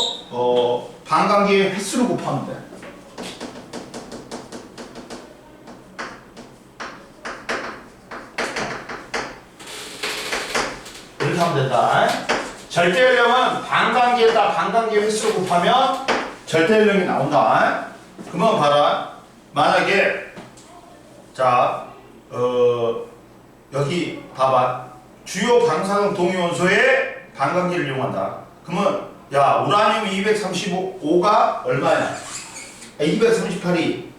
반감기의 횟수로 곱하면 돼. 이렇게 하면 된다. 절대연령은 반감기에다 반감기 횟수로 곱하면 절대연령이 나온다. 그러면 봐라. 만약에 자 여기 봐봐. 주요 방사성 동위원소의 반감기를 이용한다. 그러면 야 우라늄 235가 얼마야? 238이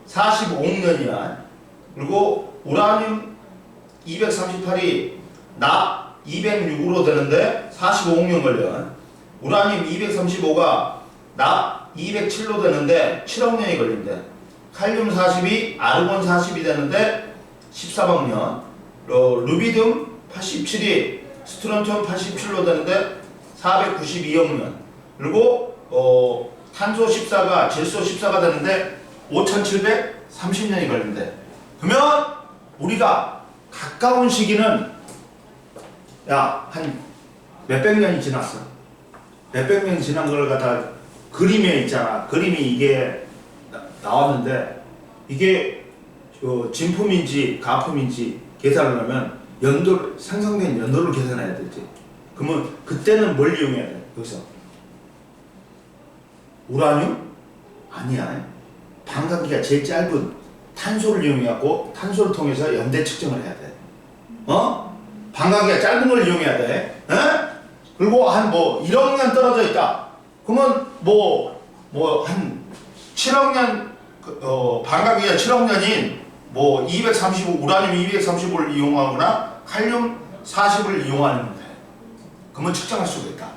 45억년이야. 그리고 우라늄 238이 납 206으로 되는데 45억년 걸려. 우라늄 235가 납 207로 되는데 7억 년이 걸린대. 칼륨 40이 아르곤 40이 되는데 14억 년. 루비듐 87이 스트론튬 87로 되는데 492억 년. 그리고 탄소 14가 질소 14가 되는데 5730년이 걸린대. 그러면 우리가 가까운 시기는 야 한 몇백 년이 지났어. 몇백 년이 지난 걸 갖다 그림에 있잖아. 그림이 이게 나왔는데 이게 진품인지 가품인지 계산을 하면 연도 생성된 연도를 계산해야 되지. 그러면 그때는 뭘 이용해야 돼? 여기서 우라늄? 아니야. 반감기가 제일 짧은 탄소를 이용해갖고 탄소를 통해서 연대 측정을 해야 돼. 반감기가 짧은 걸 이용해야 돼. 그리고 한 1억 년 떨어져 있다. 그러면 한 7억 년 반감기가 7억 년인 235 우라늄 235를 이용하거나 칼륨 40을 이용하는 데 그러면 측정할 수가 있다.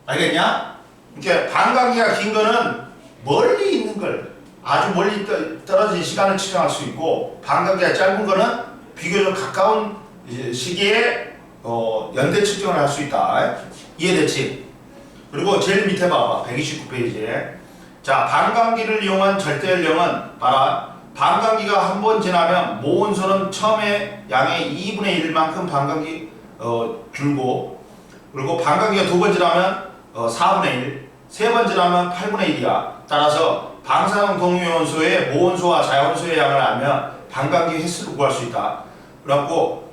알겠냐? 이렇게 반감기가 긴 거는 멀리 있는 걸 아주 멀리 떨어진 시간을 측정할 수 있고 반감기가 짧은 거는 비교적 가까운 시기에 연대 측정을 할 수 있다. 이해됐지? 그리고 제일 밑에 봐봐. 129페이지에 자 반감기를 이용한 절대연령은 봐라. 반감기가 한 번 지나면 모원소는 처음에 양의 2분의 1만큼 반감기 줄고 그리고 반감기가 두 번 지나면 4분의 1 세 번 지나면 8분의 1이야. 따라서 방사성 동위원소의 모원소와 자원소의 양을 알면 반감기 횟수를 구할 수 있다. 그래갖고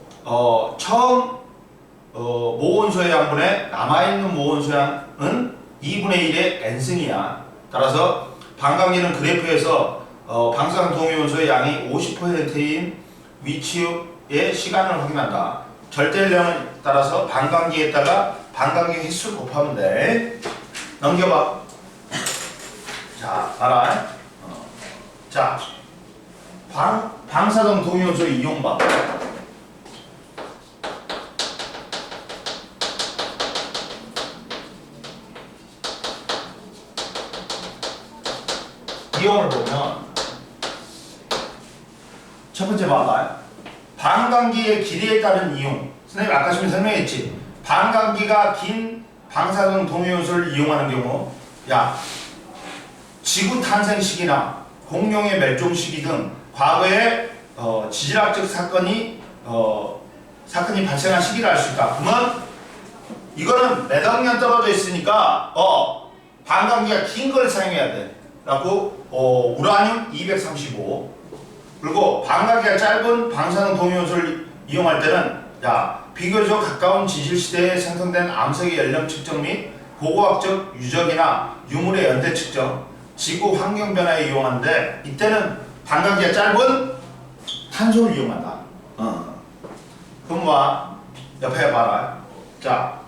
처음 모원소의 양분에 남아있는 모원소 양은 2분의 1의 n승이야. 따라서 반감기는 그래프에서 방사능 동위원소의 양이 50%인 위치의 시간을 확인한다. 절대량에 따라서 반감기에다가 반감기 횟수를 곱하면 돼. 넘겨봐. 자, 봐라. 자, 방사능 동위원소의 이용법. 이용을 보면 첫 번째 봐봐. 반감기의 길이에 따른 이용. 선생님 아까 전에 설명했지. 반감기가 긴 방사능 동위원소를 이용하는 경우, 야, 지구 탄생 시기나 공룡의 멸종 시기 등 과거에 지질학적 사건이 발생한 시기를 알 수 있다. 그러면 이거는 몇억 년 떨어져 있으니까 반감기가 긴 걸 사용해야 돼. 라고 우라늄 235. 그리고 반감기가 짧은 방사능 동위원소를 이용할 때는 비교적 가까운 지질 시대에 생성된 암석의 연령 측정 및 고고학적 유적이나 유물의 연대 측정, 지구 환경 변화에 이용하는데 이때는 반감기가 짧은 탄소를 이용한다. 그럼 뭐 옆에 봐라. 자,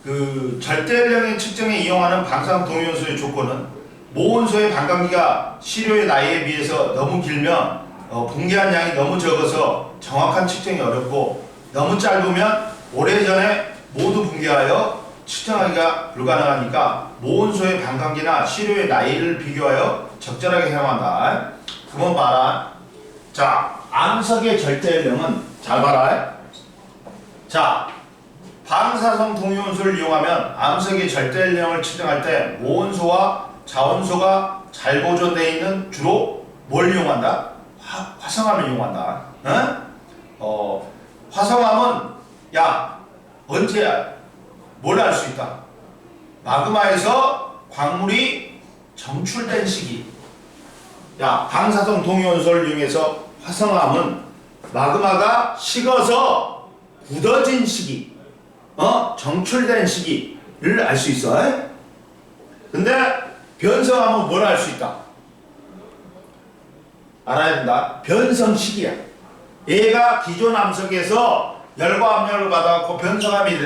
그 절대 연령의 측정에 이용하는 방사능 동위원소의 조건은 모원소의 반감기가 시료의 나이에 비해서 너무 길면 붕괴한 양이 너무 적어서 정확한 측정이 어렵고, 너무 짧으면 오래전에 모두 붕괴하여 측정하기가 불가능하니까 모원소의 반감기나 시료의 나이를 비교하여 적절하게 사용한다. 그건 봐라. 자, 암석의 절대 연령은 잘 봐라. 자, 방사성 동위원소를 이용하면 암석의 절대 연령을 측정할 때 모원소와 자원소가 잘 보존되어 있는 주로 뭘 이용한다? 화성암을 이용한다. 화성암은 언제야? 뭘 알 수 있다? 마그마에서 광물이 정출된 시기. 방사성 동위원소를 이용해서 화성암은 마그마가 식어서 굳어진 시기, 정출된 시기를 알 수 있어. 근데 변성암은 뭘 알 수 있다? 알아야 된다. 변성 시기야. 얘가 기존 암석에서 열과 압력을 받아갖고 변성암이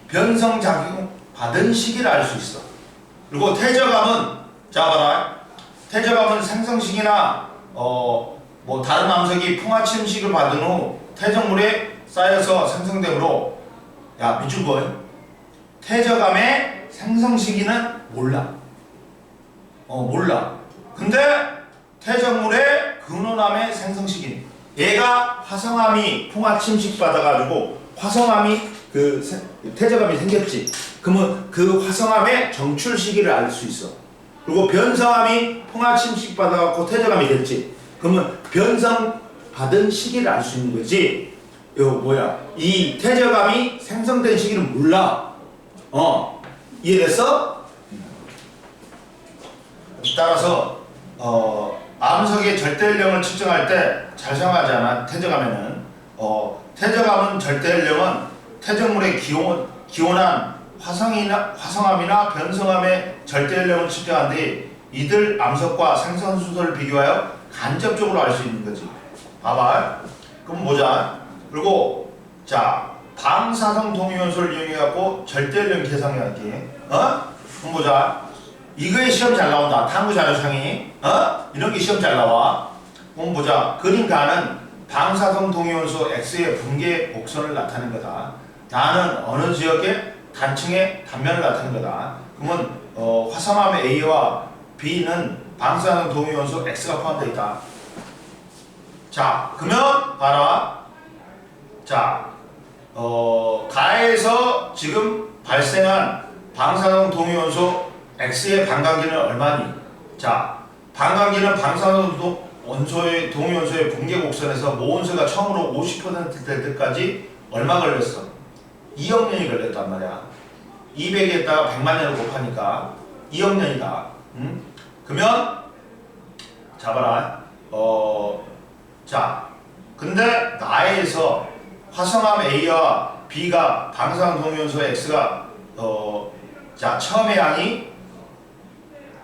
변성작용 받은 시기를 알 수 있어. 그리고 퇴적암은, 자 봐라. 퇴적암은 생성 시기나 뭐 다른 암석이 풍화침식을 받은 후 퇴적물에 쌓여서 생성되므로, 밑줄 거. 퇴적암의 생성 시기는 몰라. 몰라. 근데 퇴적물의 근원암의 생성 시기는, 얘가 화성암이 풍화침식 받아가지고 화성암이 퇴적암이 생겼지. 그러면 그 화성암의 정출 시기를 알 수 있어. 그리고 변성암이 풍화침식 받아갖고 퇴적암이 됐지. 그러면 변성 받은 시기를 알 수 있는 거지. 이 퇴적암이 생성된 시기는 몰라. 이해됐어? 따라서 암석의 절대 연령을 측정할 때 잘 사용하지 않아. 퇴적암에는 퇴적암은 절대 연령은 퇴적물의 기온한 화성암이나 변성암의 절대 연령을 측정한 뒤 이들 암석과 생성 순서를 비교하여 간접적으로 알 수 있는 거지. 봐봐. 그럼 보자. 그리고 방사성 동위원소를 이용해 갖고 절대 연령 계산해야지. 그럼 보자. 이거에 시험 잘 나온다. 탐구 자료상이. 이런 게 시험 잘 나와. 그럼 보자. 그림 가는 방사성 동위원소 X의 붕괴 곡선을 나타낸 거다. 나는 어느 지역의 단층의 단면을 나타낸 거다. 그러면 화성암의 A와 B는 방사성 동위원소 X가 포함되어 있다. 자, 그러면 봐라. 자, 가에서 지금 발생한 방사성 동위원소 X의 반감기는 얼마니? 자, 반감기는 방사성 동위원소의 붕괴 곡선에서 모원소가 처음으로 50% 될 때까지 얼마 걸렸어? 2억 년이 걸렸단 말이야. 200에다가 100만 년을 곱하니까 2억 년이다. 그러면 잡아라. 자, 근데 나에서 화성암 A와 B가 방사능 동위원소 X가 처음의 양이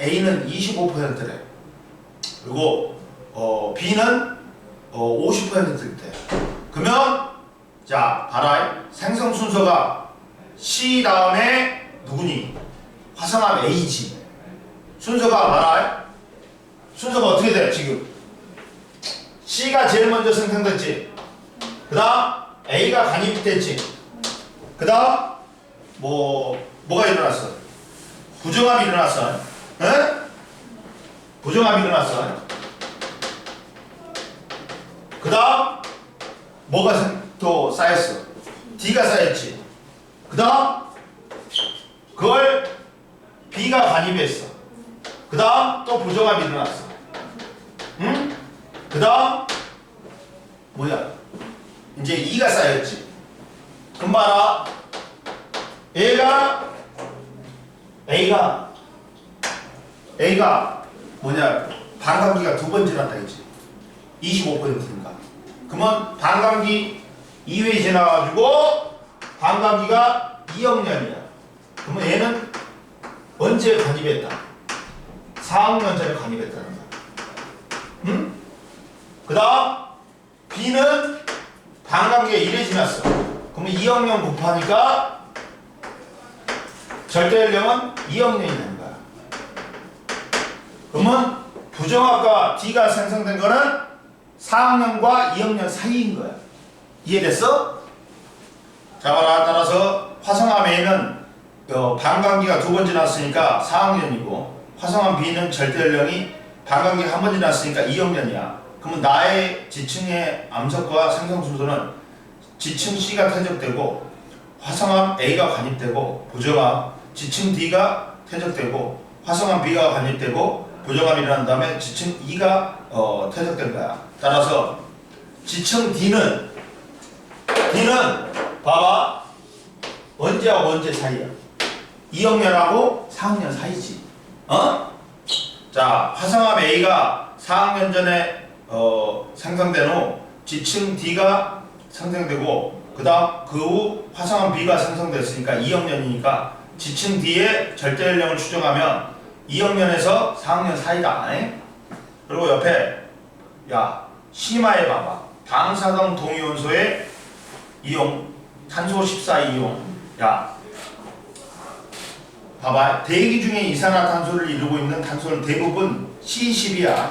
A는 25%래. 그리고 B는 50%대. 그러면 자 봐라. 생성 순서가 C 다음에 누구니? 화성암 A지. 순서가 봐라. 순서가 어떻게 돼 지금? C가 제일 먼저 생성됐지. 그 다음 A가 간입됐지. 그 다음 뭐가 일어났어? 부정합이 일어났어. 에? 부정합이 일어났어. 그 다음 뭐가 또 쌓였어? D가 쌓였지. 그 다음 그걸 B가 간입했어. 그 다음 또 부정합이 일어났어. 응? 그 다음 뭐야? 이제 E가 쌓였지. 그럼 봐라. A가 뭐냐? 반감기가 두 번 지났다 했지. 25%니까. 그러면 반감기 2회 지나가지고 반감기가 2억 년이야. 그러면 얘는 언제 간입했다? 4억 년 전에 간입했다는 거야. 응? 그 다음 B는 반감기가 1회 지났어. 그러면 2억 년 곱하니까 절대 연령은 2억 년이 되는 거야. 그러면 부정합과 D가 생성된 거는 4억 년과 2억 년 사이인 거야. 이해됐어? 자, 봐라. 따라서 화성암 A는 반감기가 두 번 지났으니까 4억 년이고, 화성암 B는 절대 연령이 반감기가 한 번 지났으니까 2억 년이야. 그러면 나의 지층의 암석과 생성 순서는 지층 C가 퇴적되고, 화성암 A가 간입되고, 부정합 지층 D가 퇴적되고, 화성암 B가 간입되고, 부정합이 일어난 다음에 지층 E가 퇴적된 거야. 따라서 지층 D는 봐봐. 언제하고 언제 사이야? 2억 년하고 4억 년 사이지. 자, 화성암 A가 4억 년 전에 생성된 후 지층 D가 생성되고, 그 후 화성암 B가 생성됐으니까 2억 년이니까 지층 D의 절대 연령을 추정하면 2억 년에서 4억 년 사이다. 그리고 옆에 심화해 봐봐. 방사성 동위원소의 이용, 탄소 14 이용. 봐봐. 대기 중에 이산화탄소를 이루고 있는 탄소는 대부분 C10이야.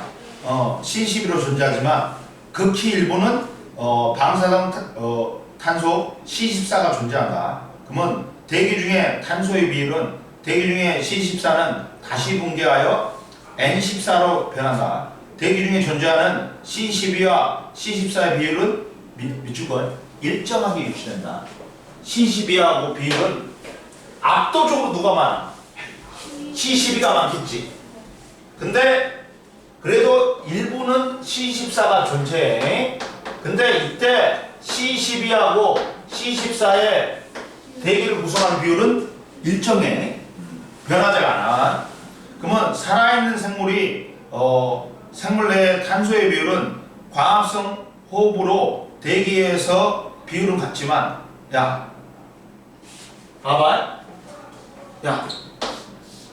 C11로 존재하지만 극히 일부는 방사성 탄소 C14가 존재한다. 그러면 대기 중에 탄소의 비율은, 대기 중에 C14는 다시 붕괴하여 N14로 변한다. 대기 중에 존재하는 C12와 C14의 비율은 밑줄 일정하게 유지된다. C12하고 비율은 압도적으로 누가 많아? C12가 많겠지. 근데 그래도 일부는 C14가 존재해. 근데 이때 C12하고 C14의 대기를 구성하는 비율은 일정해. 변하지 않아. 그러면 살아있는 생물이 생물 내 탄소의 비율은 광합성 호흡으로 대기에서 비율은 같지만, 봐봐.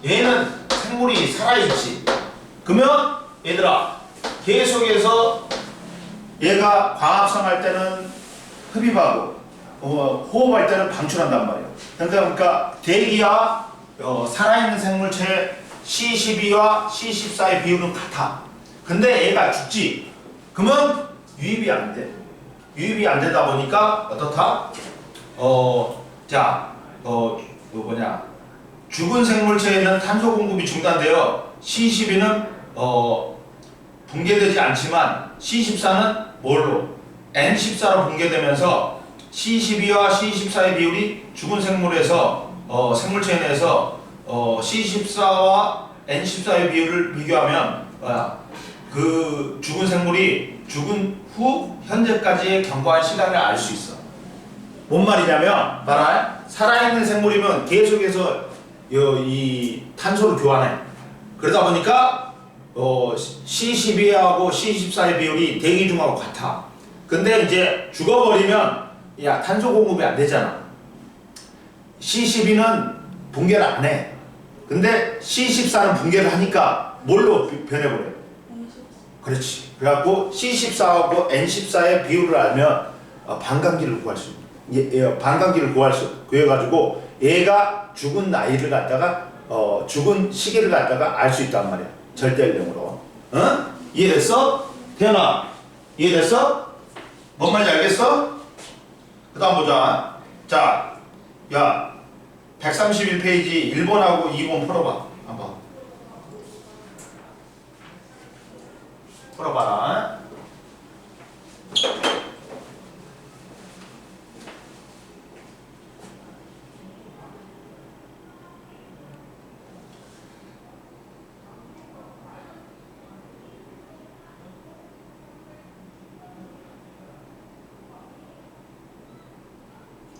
얘는 생물이 살아있지. 그러면 얘들아, 계속해서 얘가 광합성 할 때는 흡입하고 호흡할 때는 방출한단 말이야. 그러니까 대기와 살아있는 생물체 C12와 C14의 비율은 같아. 근데 얘가 죽지. 그러면 유입이 안 돼. 유입이 안 되다 보니까 어떻다? 죽은 생물체에는 탄소 공급이 중단되어 C12는 붕괴되지 않지만 C14는 뭘로? N14로 붕괴되면서 C12와 C14의 비율이 죽은 생물에서 생물체 내에서 C14와 N14의 비율을 비교하면 그 죽은 생물이 죽은 후 현재까지의 경과한 시간을 알 수 있어. 뭔 말이냐면, 봐라. 살아있는 생물이면 계속해서 이 탄소를 교환해. 그러다 보니까 C12하고 C14의 비율이 대기 중하고 같아. 근데 이제 죽어버리면 탄소 공급이 안 되잖아. C12는 붕괴를 안 해. 근데 C14는 붕괴를 하니까 뭘로 변해버려요? 그렇지. 그래갖고 C14하고 N14의 비율을 알면 반감기를 구할 수 반감기를 구할 수 구해가지고 얘가 죽은 나이를 갖다가 죽은 시기를 갖다가 알 수 있단 말이야. 절대연령으로. 응? 이해됐어? 태연아 이해됐어? 뭔 말인지 알겠어? 그 다음 보자. 자, 야 131페이지 1번하고 2번 풀어봐. 한번 풀어봐라.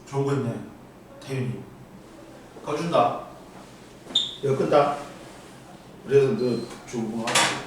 좋은 거 있네. 태윤이 꺼준다. 이거 끈다. 그래서 너 좋은 거 하나.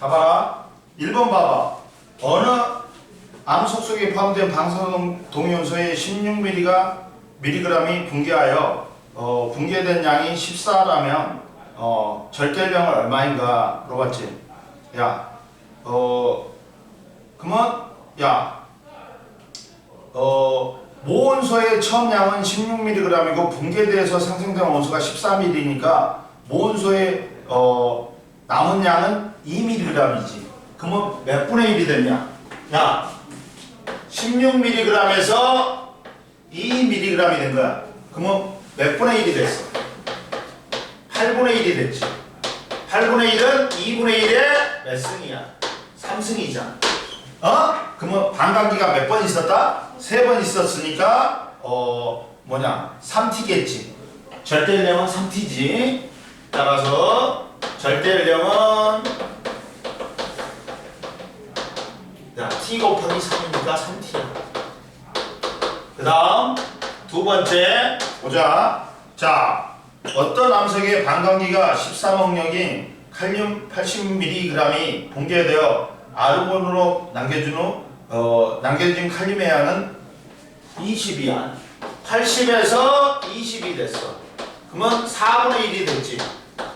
봐봐라. 1번 봐봐. 어느 암석 속에 포함된 방사능 동위원소의 16mg이 붕괴하여 붕괴된 양이 14라면 절대량은 얼마인가 물어봤지. 야, 그러면 야, 모원소의 처음 양은 16mg이고 붕괴돼서 상생된 원소가 14mg니까 모원소의 남은 양은 2mg이지. 그러면 몇 분의 1이 됐냐? 야, 16mg에서 2mg이 된 거야. 그러면 몇 분의 1이 됐어? 8분의 1이 됐지. 8분의 1은 2분의 1의 몇 승이야? 3승이잖아. 그러면 반감기가 몇 번 있었다? 3번 있었으니까 3t겠지. 절대량은 3t지. 따라서 절대량은 t 곱하기 3이니까 3t야. 그 다음 두 번째 보자. 자, 어떤 암석의 반감기가 13억력인 칼륨 80mg이 붕괴되어 아르곤으로 남겨진 칼륨의 양은 20이야. 80에서 20이 됐어. 그러면 4분의 1이 됐지.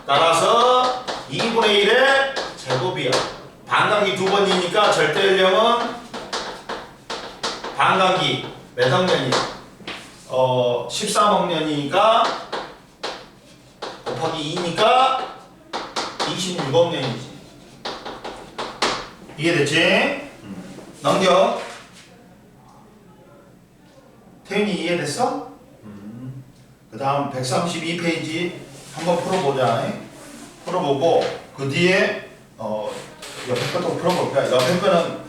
따라서 2분의 1의 제곱이야. 반감기 두 번이니까 절대 연령은 반감기 몇 학년이? 13학년이니까 곱하기 2니까 26학년이지. 이해됐지? 넘겨. 태윤이 이해됐어? 그 다음 132페이지 한번 풀어보자. 풀어보고 그 뒤에 옆에 것도 풀어볼 거야. 옆에 거는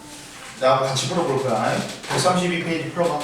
나하고 같이 풀어볼 거야. 132페이지 풀어봐.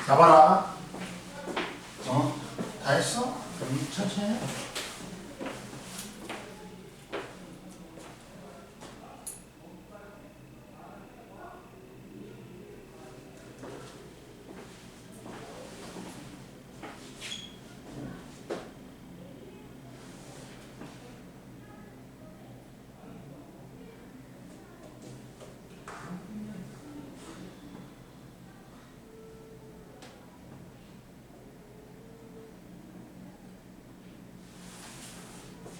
나봐라. 다 했어? 천천히 해.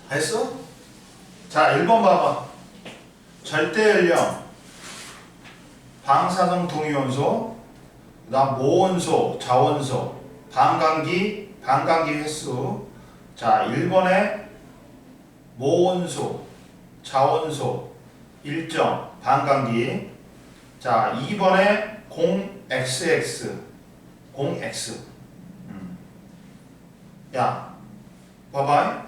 했어? 자, 1번 봐봐. 절대 연령, 방사성 동위원소, 그다음 모원소, 자원소, 반감기 횟수. 자, 1번에 모원소, 자원소, 일정, 반감기. 자, 2번에 공XX, 공X. 야, 봐봐.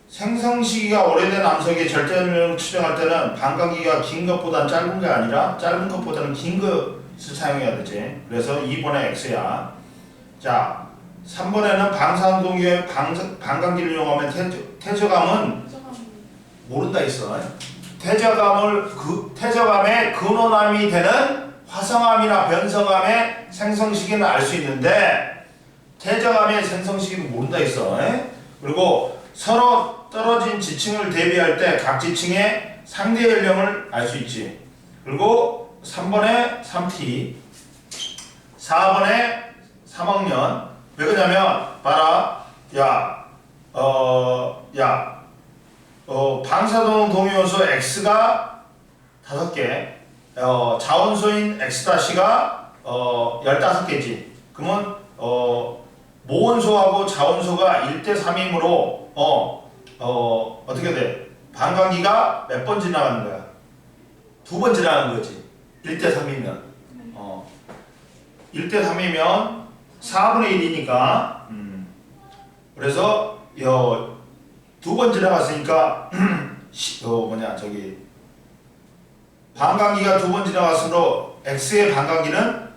생성 시기가 오래된 암석의 절대 연령을 추정할 때는 반감기가 긴 것보다는 짧은 게 아니라 짧은 것보다는 긴 것을 사용해야 되지. 그래서 2번에 X야. 자, 3번에는 방사동기의 반감기를 이용하면 태저감은 모른다 있어. 태저감의 근원암이 되는 화성암이나 변성암의 생성 시기는 알 수 있는데 태저감의 생성 시기는 모른다 있어. 그리고 서로 떨어진 지층을 대비할 때 각 지층의 상대 연령을 알 수 있지. 그리고 3번에 3T, 4번에 3학년. 왜 그러냐면 봐라. 방사동 동위원소 X가 5개, 자원소인 X-가 15개지. 그러면 모원소하고 자원소가 1대3이므로 어떻게 돼? 반감기가 몇 번 지나가는 거야? 2번 지나가는 거지. 1대3이면 1대3이면 4분의 1이니까 그래서 2번 지나갔으니까 반감기가 2번 지나갔으므로 X의 반감기는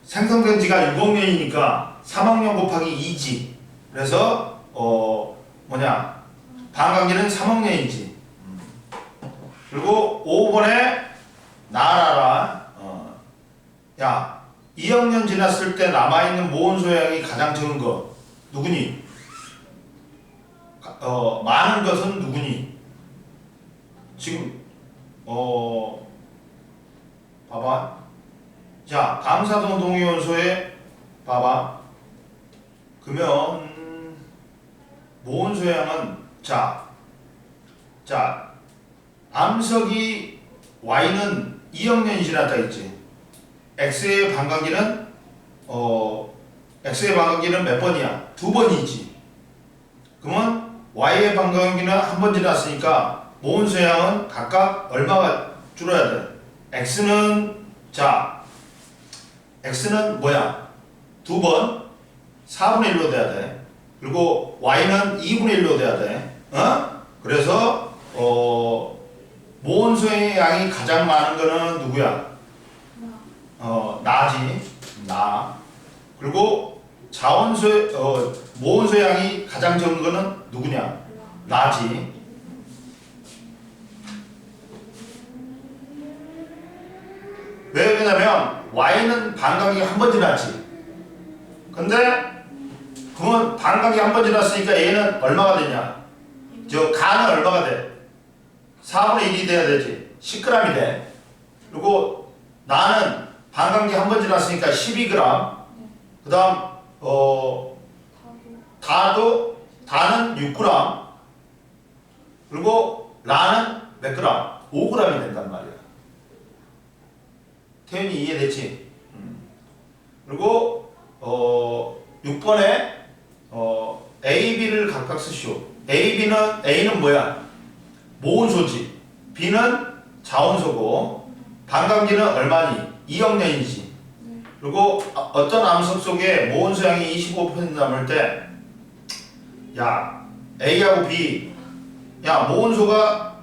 생성된 지가 6억년이니까 3억년 곱하기 2지. 그래서 반감기는 3억년이지. 그리고 5번에 나라라. 2억년 지났을 때 남아있는 모원소양이 가장 적은 거 누구니? 많은 것은 누구니? 지금 봐봐. 자, 방사동 동위원소에 봐봐. 그러면 모원소양은 자 암석이 Y는 2억년이 지났다 했지. X의 반감기는 몇 번이야? 2번이지. 그러면 Y의 반감기는 한 번 지났으니까 모원소양은 각각 얼마가 줄어야 돼? X는 뭐야? 2번 4분의 1로 돼야 돼. 그리고 Y는 2분의 1로 돼야 돼. 그래서 모원소의 양이 가장 많은 거는 누구야? 나지. 나. 그리고 모원소의 양이 가장 적은 거는 누구냐? 나지. 왜 그러냐면 Y는 반감기가 한 번 지났지. 근데 그러면 반감기 한 번 지났으니까 얘는 얼마가 되냐? 가는 얼마가 돼? 4분의 1이 돼야 되지. 10g이 돼. 그리고 나는 반감기 한 번 지났으니까 12g. 그 다음 다는 6g. 그리고 라는 몇 g? 5g이 된단 말이야. 태윤이 이해됐지? 그리고 6번에 A, B를 각각 쓰시오. A는 뭐야? 모원소지. B는 자원소고 반감기는 얼마니? 2억년이지. 그리고 어떤 암석 속에 모원소양이 25% 남을 때 A하고 B 모원소가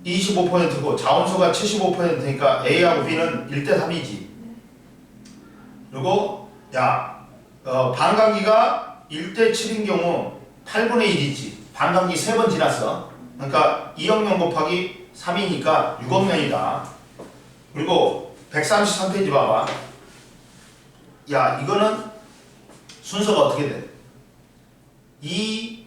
25%고 자원소가 75%니까 A하고 B는 1대3이지. 그리고 반감기가 1대 7인 경우 8분의 1이지. 반감기 3번 지났어. 그러니까 2억 년 곱하기 3이니까 6억 년이다. 그리고 133페이지 봐봐. 야, 이거는 순서가 어떻게 돼? E,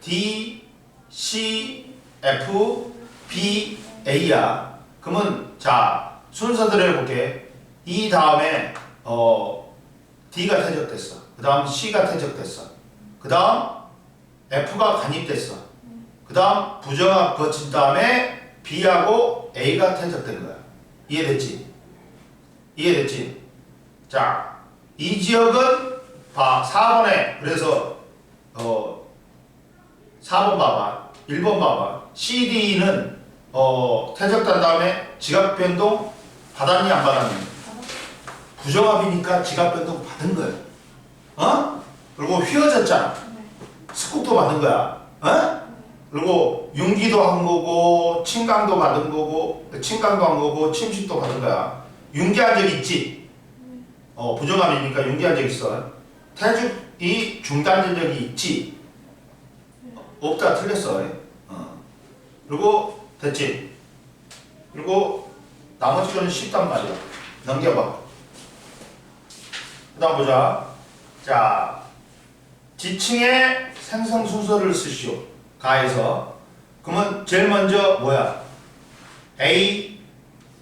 D, C, F, B, A야. 그러면 자 순서대로 해볼게. E 다음에 D가 퇴적됐어. 그 다음 C가 퇴적됐어. 그 다음 F가 간입됐어. 그 다음 부정합 거친 다음에 B하고 A가 퇴적된 거야. 이해됐지? 이해됐지? 자, 이 지역은 봐 4번에 그래서 4번 봐봐. 1번 봐봐. CD는 퇴적된 다음에 지각 변동 받았니 안 받았니? 부정합이니까 지각 변동 받은 거야. 그리고 휘어졌잖아. 스쿱도 받은 거야. 그리고 융기도 한 거고 침강도 받은 거고 침강도 한 거고 침식도 받은 거야. 융기한 적 있지? 부정합이니까 융기한 적 있어. 퇴죽이 중단된 적이 있지? 없다 틀렸어. 그리고 됐지? 그리고 나머지 거는 쉽단 말이야. 넘겨봐. 그 다음 보자. 자, 지층의 생성 순서를 쓰시오. 가에서. 그러면 제일 먼저 뭐야? A,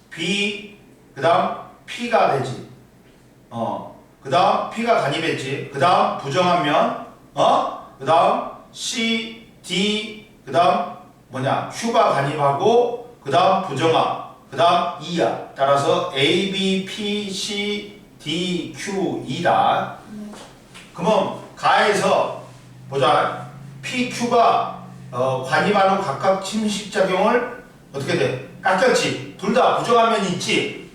B, 그 다음 P가 되지. 그 다음 P가 간입했지. 그 다음 부정하면 그 다음 C, D, 그 다음 뭐냐? Q가 간입하고 그 다음 부정합, 그 다음 E야. 따라서 A, B, P, C, D, Q, E다. 그러면 가에서 보자. P, Q가 관입하는 각각 침식작용을 어떻게 돼? 깎였지. 둘 다 부정하면 있지.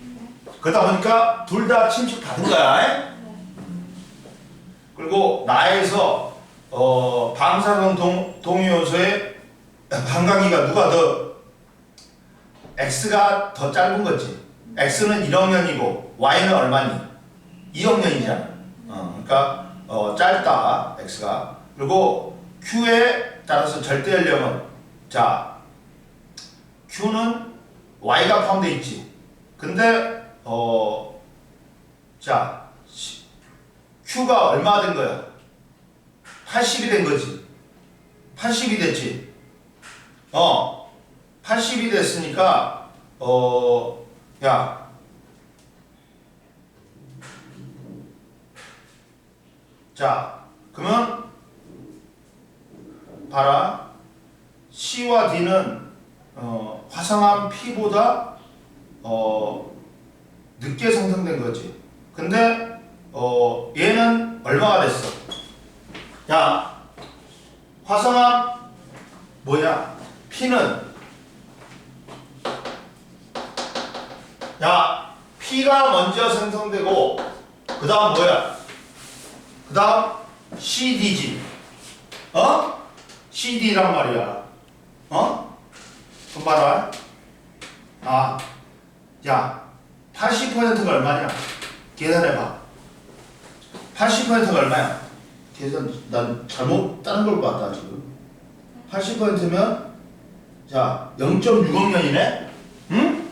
그러다 보니까 둘 다 침식 받은 거야. 그리고 나에서 방사능 동위원소의 반감기가 누가 더 X가 더 짧은 거지. X는 1억 년이고 Y는 얼마니? 2억 년이잖아. 그러니까 짧다 X가. 그리고 Q에 따라서 절대 연령은 자 Q는 Y가 포함되어 있지. 근데 자 Q가 얼마 된 거야? 80이 된 거지. 80이 됐지. 80이 됐으니까 야 자 그러면 봐라. C와 D는 화성암 P보다 늦게 생성된 거지. 근데 얘는 얼마가 됐어? 야 화성암 뭐야? P는 야 P가 먼저 생성되고 그 다음 뭐야? 그 다음 CD지. CD란 말이야. 그럼 봐라. 야 80%가 얼마냐? 계산해봐. 80%가 얼마야? 계산 난 잘못 다른 걸 봤다 지금. 80%면 자 0.6억 년이네. 응?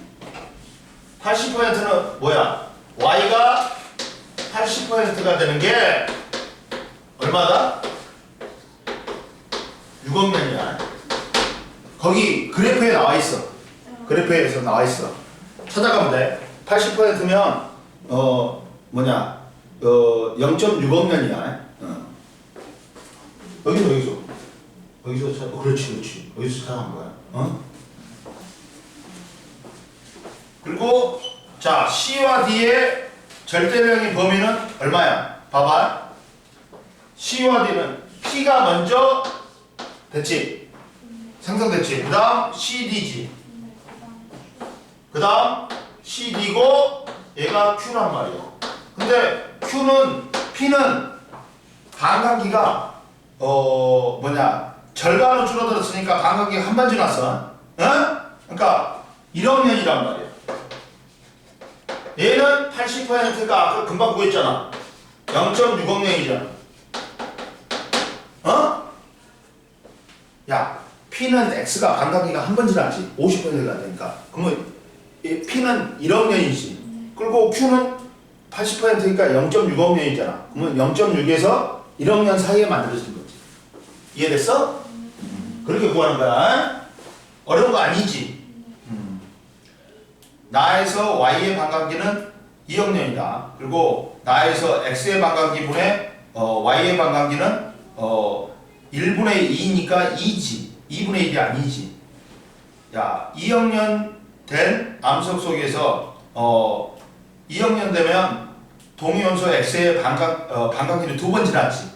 80%는 뭐야? Y가 80%가 되는 게 얼마다? 6억 년이야. 거기 그래프에 나와 있어. 그래프에서 나와 있어. 찾아가면 돼. 80%면 뭐냐? 0.6억 년이야. 여기서 찾아. 그렇지. 여기서 찾아간 거야. 그리고 자 C와 D의 절대량의 범위는 얼마야? 봐봐. C와 D는 P가 먼저 됐지? 생성됐지? 그 다음 CD지. 그 다음 CD고 얘가 Q란 말이야. 근데 P는 반감기가 뭐냐 절반으로 줄어들었으니까 반감기가 한 번 지났어. 그러니까 1억 년이란 말이야. 얘는 80%가 아까 금방 구했잖아. 0.6억년이잖아. 어? 야, P는 X가 반감기가 한 번 지났지. 50%가 되니까. 그러면 이 P는 1억 년이지. 그리고 Q는 80%니까 0.6억 년이잖아. 그러면 0.6에서 1억 년 사이에 만들어진 거지. 이해됐어? 그렇게 구하는 거야. 어려운 거 아니지. 나에서 Y의 반감기는 2억 년이다. 그리고 나에서 X의 반감기분의 Y의 반감기는 1분의 2니까 2지. 2분의 1이 아니지. 야, 2억 년 된 암석 속에서 2억 년 되면 동위원소 X의 반감기는 두 번 지났지.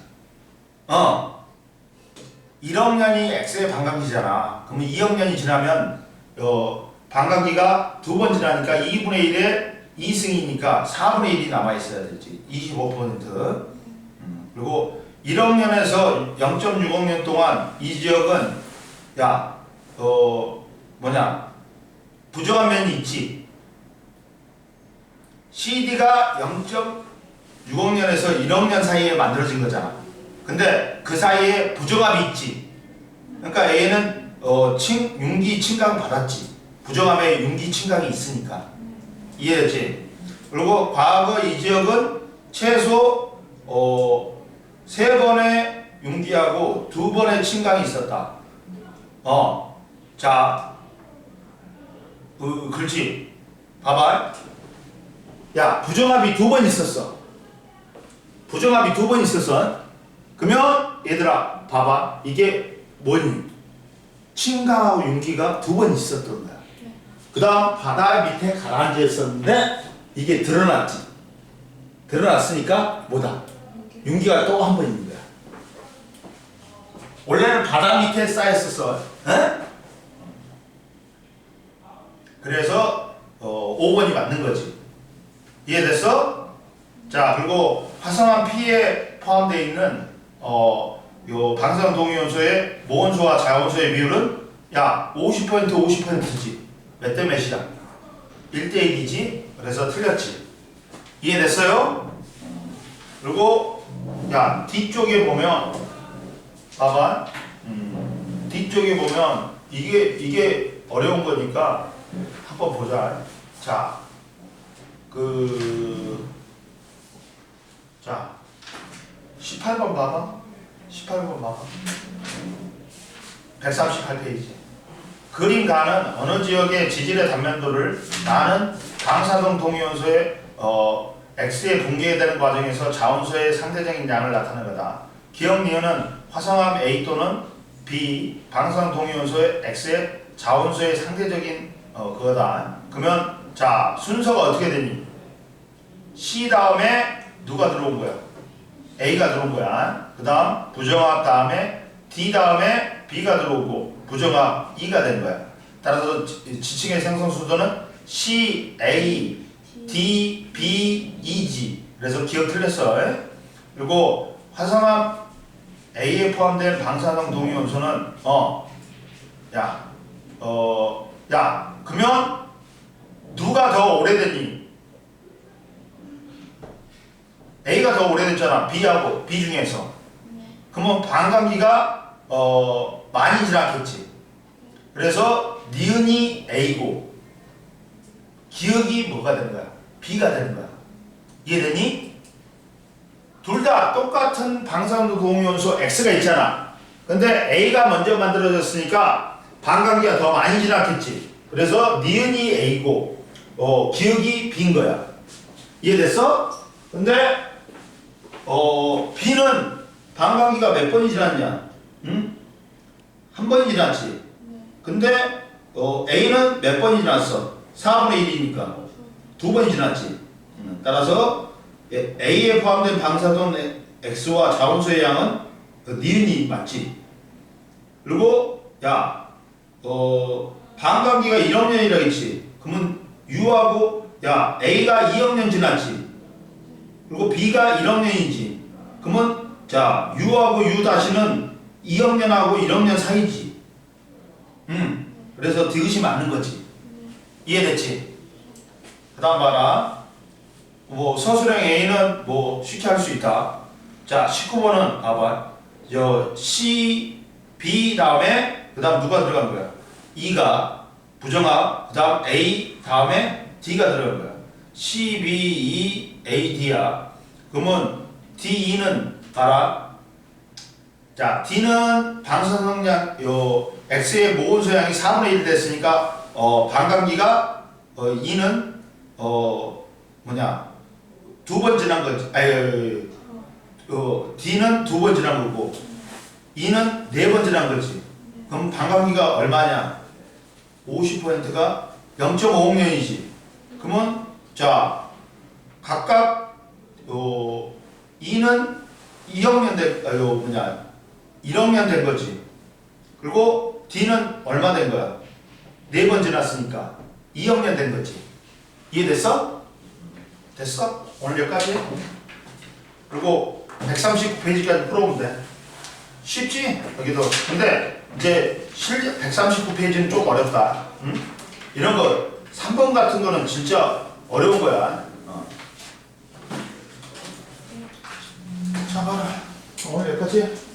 1억 년이 X의 반감기잖아. 그러면 2억 년이 지나면 반감기가 두 번 지나니까 2분의 1에 2승이니까 4분의 1이 남아있어야 되지. 25%. 그리고 1억 년에서 0.6억 년 동안 이 지역은 부정한 면이 있지. CD가 0.6억 년에서 1억 년 사이에 만들어진 거잖아. 근데 그 사이에 부정합이 있지. 그러니까 A는 융기 침강 받았지. 부정함에 융기 침강이 있으니까. 이해됐지? 그리고 과거 이 지역은 최소 3번의 융기하고 2번의 침강이 있었다. 자, 그렇지. 봐봐. 야, 부정합이 2번 있었어. 부정합이 2번 있었어. 그러면 얘들아, 봐봐. 이게 뭐니? 침강하고 융기가 2번 있었던 거야. 그 다음 바다 밑에 가라앉아 있었는데 이게 드러났지. 드러났으니까 뭐다? 융기가 또 한 번 있는 거야. 원래는 바다 밑에 쌓였었어. 에? 그래서 5번이 맞는 거지. 이해됐어? 자, 그리고 화성암 P에 포함되어 있는 요 방사능 동위원소의 모원소와 자원소의 비율은 50%지. 몇 대 몇이야? 1대 1이지. 그래서 틀렸지. 이해됐어요? 그리고 뒤쪽에 보면 봐봐. 뒤쪽에 보면 이게 어려운 거니까 한번 보자. 자, 18번 봐봐. 18번 봐봐. 138페이지. 그림 가는 어느 지역의 지질의 단면도를 나는 방사능 동위원소의 X에 붕괴되는 과정에서 자원소의 상대적인 양을 나타내는 거다. 기억 니은은 화성암 A 또는 B 방사능 동위원소의 X의 자원소의 상대적인 그거다. 그러면 자, 순서가 어떻게 되니? C 다음에 누가 들어온 거야? A가 들어온 거야. 그 다음 부정합 다음에 D 다음에 B가 들어오고 부정합 E가 된 거야. 따라서 지층의 생성 수도는 C, A, D, B, E지. 그래서 기억 틀렸어. 그리고 화성암 A에 포함된 방사능 동위원소는 그러면 누가 더 오래되니? A가 더 오래됐잖아. B하고 B 중에서. 그러면 반감기가 많이 지났겠지. 그래서 니은이 A고 기억이 뭐가 되는 거야? B가 되는 거야. 이해되니? 둘 다 똑같은 방사능 동위원소 X가 있잖아. 근데 A가 먼저 만들어졌으니까 반감기가 더 많이 지났겠지. 그래서 니은이 A고 기억이 B인 거야. 이해됐어? 근데 B는 반감기가 몇 번이 지났냐? 응? 한 번이 지났지. 근데 A는 몇 번이 지났어? 4분의 1이니까 두 번이 지났지. 따라서 A에 포함된 방사능 X와 자원소의 양은 니은이 맞지. 그리고 반감기가 1억 년이라 했지. 그러면 U하고 A가 2억 년 지났지. 그리고 B가 1억 년이지. 그러면 U하고 U 다시는 2억 년하고 1억 년 사이지. 그래서 디귿이 맞는 거지. 이해됐지? 그 다음 봐라. 뭐 서술형 A는 뭐 쉽게 할 수 있다. 자, 19번은 봐봐. C, B 다음에 그 다음 누가 들어가는 거야? E가 부정합, 그 다음 A 다음에 D가 들어가는 거야. C, B, E, A, D야. 그러면 D, E는 알아? 자, D는 방사성량, X의 모든 소양이 4분의 1 됐으니까, 반감기가, E는, 두 번 지난 거지. D는 두 번 지난 거고, E는 네 번 지난 거지. 그럼 반감기가 얼마냐? 50%가 0.5억년이지. 그러면, 자, 각각, E는 2억 년 된, 1억 년 된 거지. 그리고 D는 얼마 된 거야? 네 번 지났으니까 2억 년 된 거지. 이해됐어? 됐어? 오늘 여기까지? 그리고 139페이지까지 풀어보면 돼. 쉽지? 여기도. 근데 이제 실제 139페이지는 좀 어렵다. 응? 이런 거 3번 같은 거는 진짜 어려운 거야. 자, 봐라. 오늘 여기까지.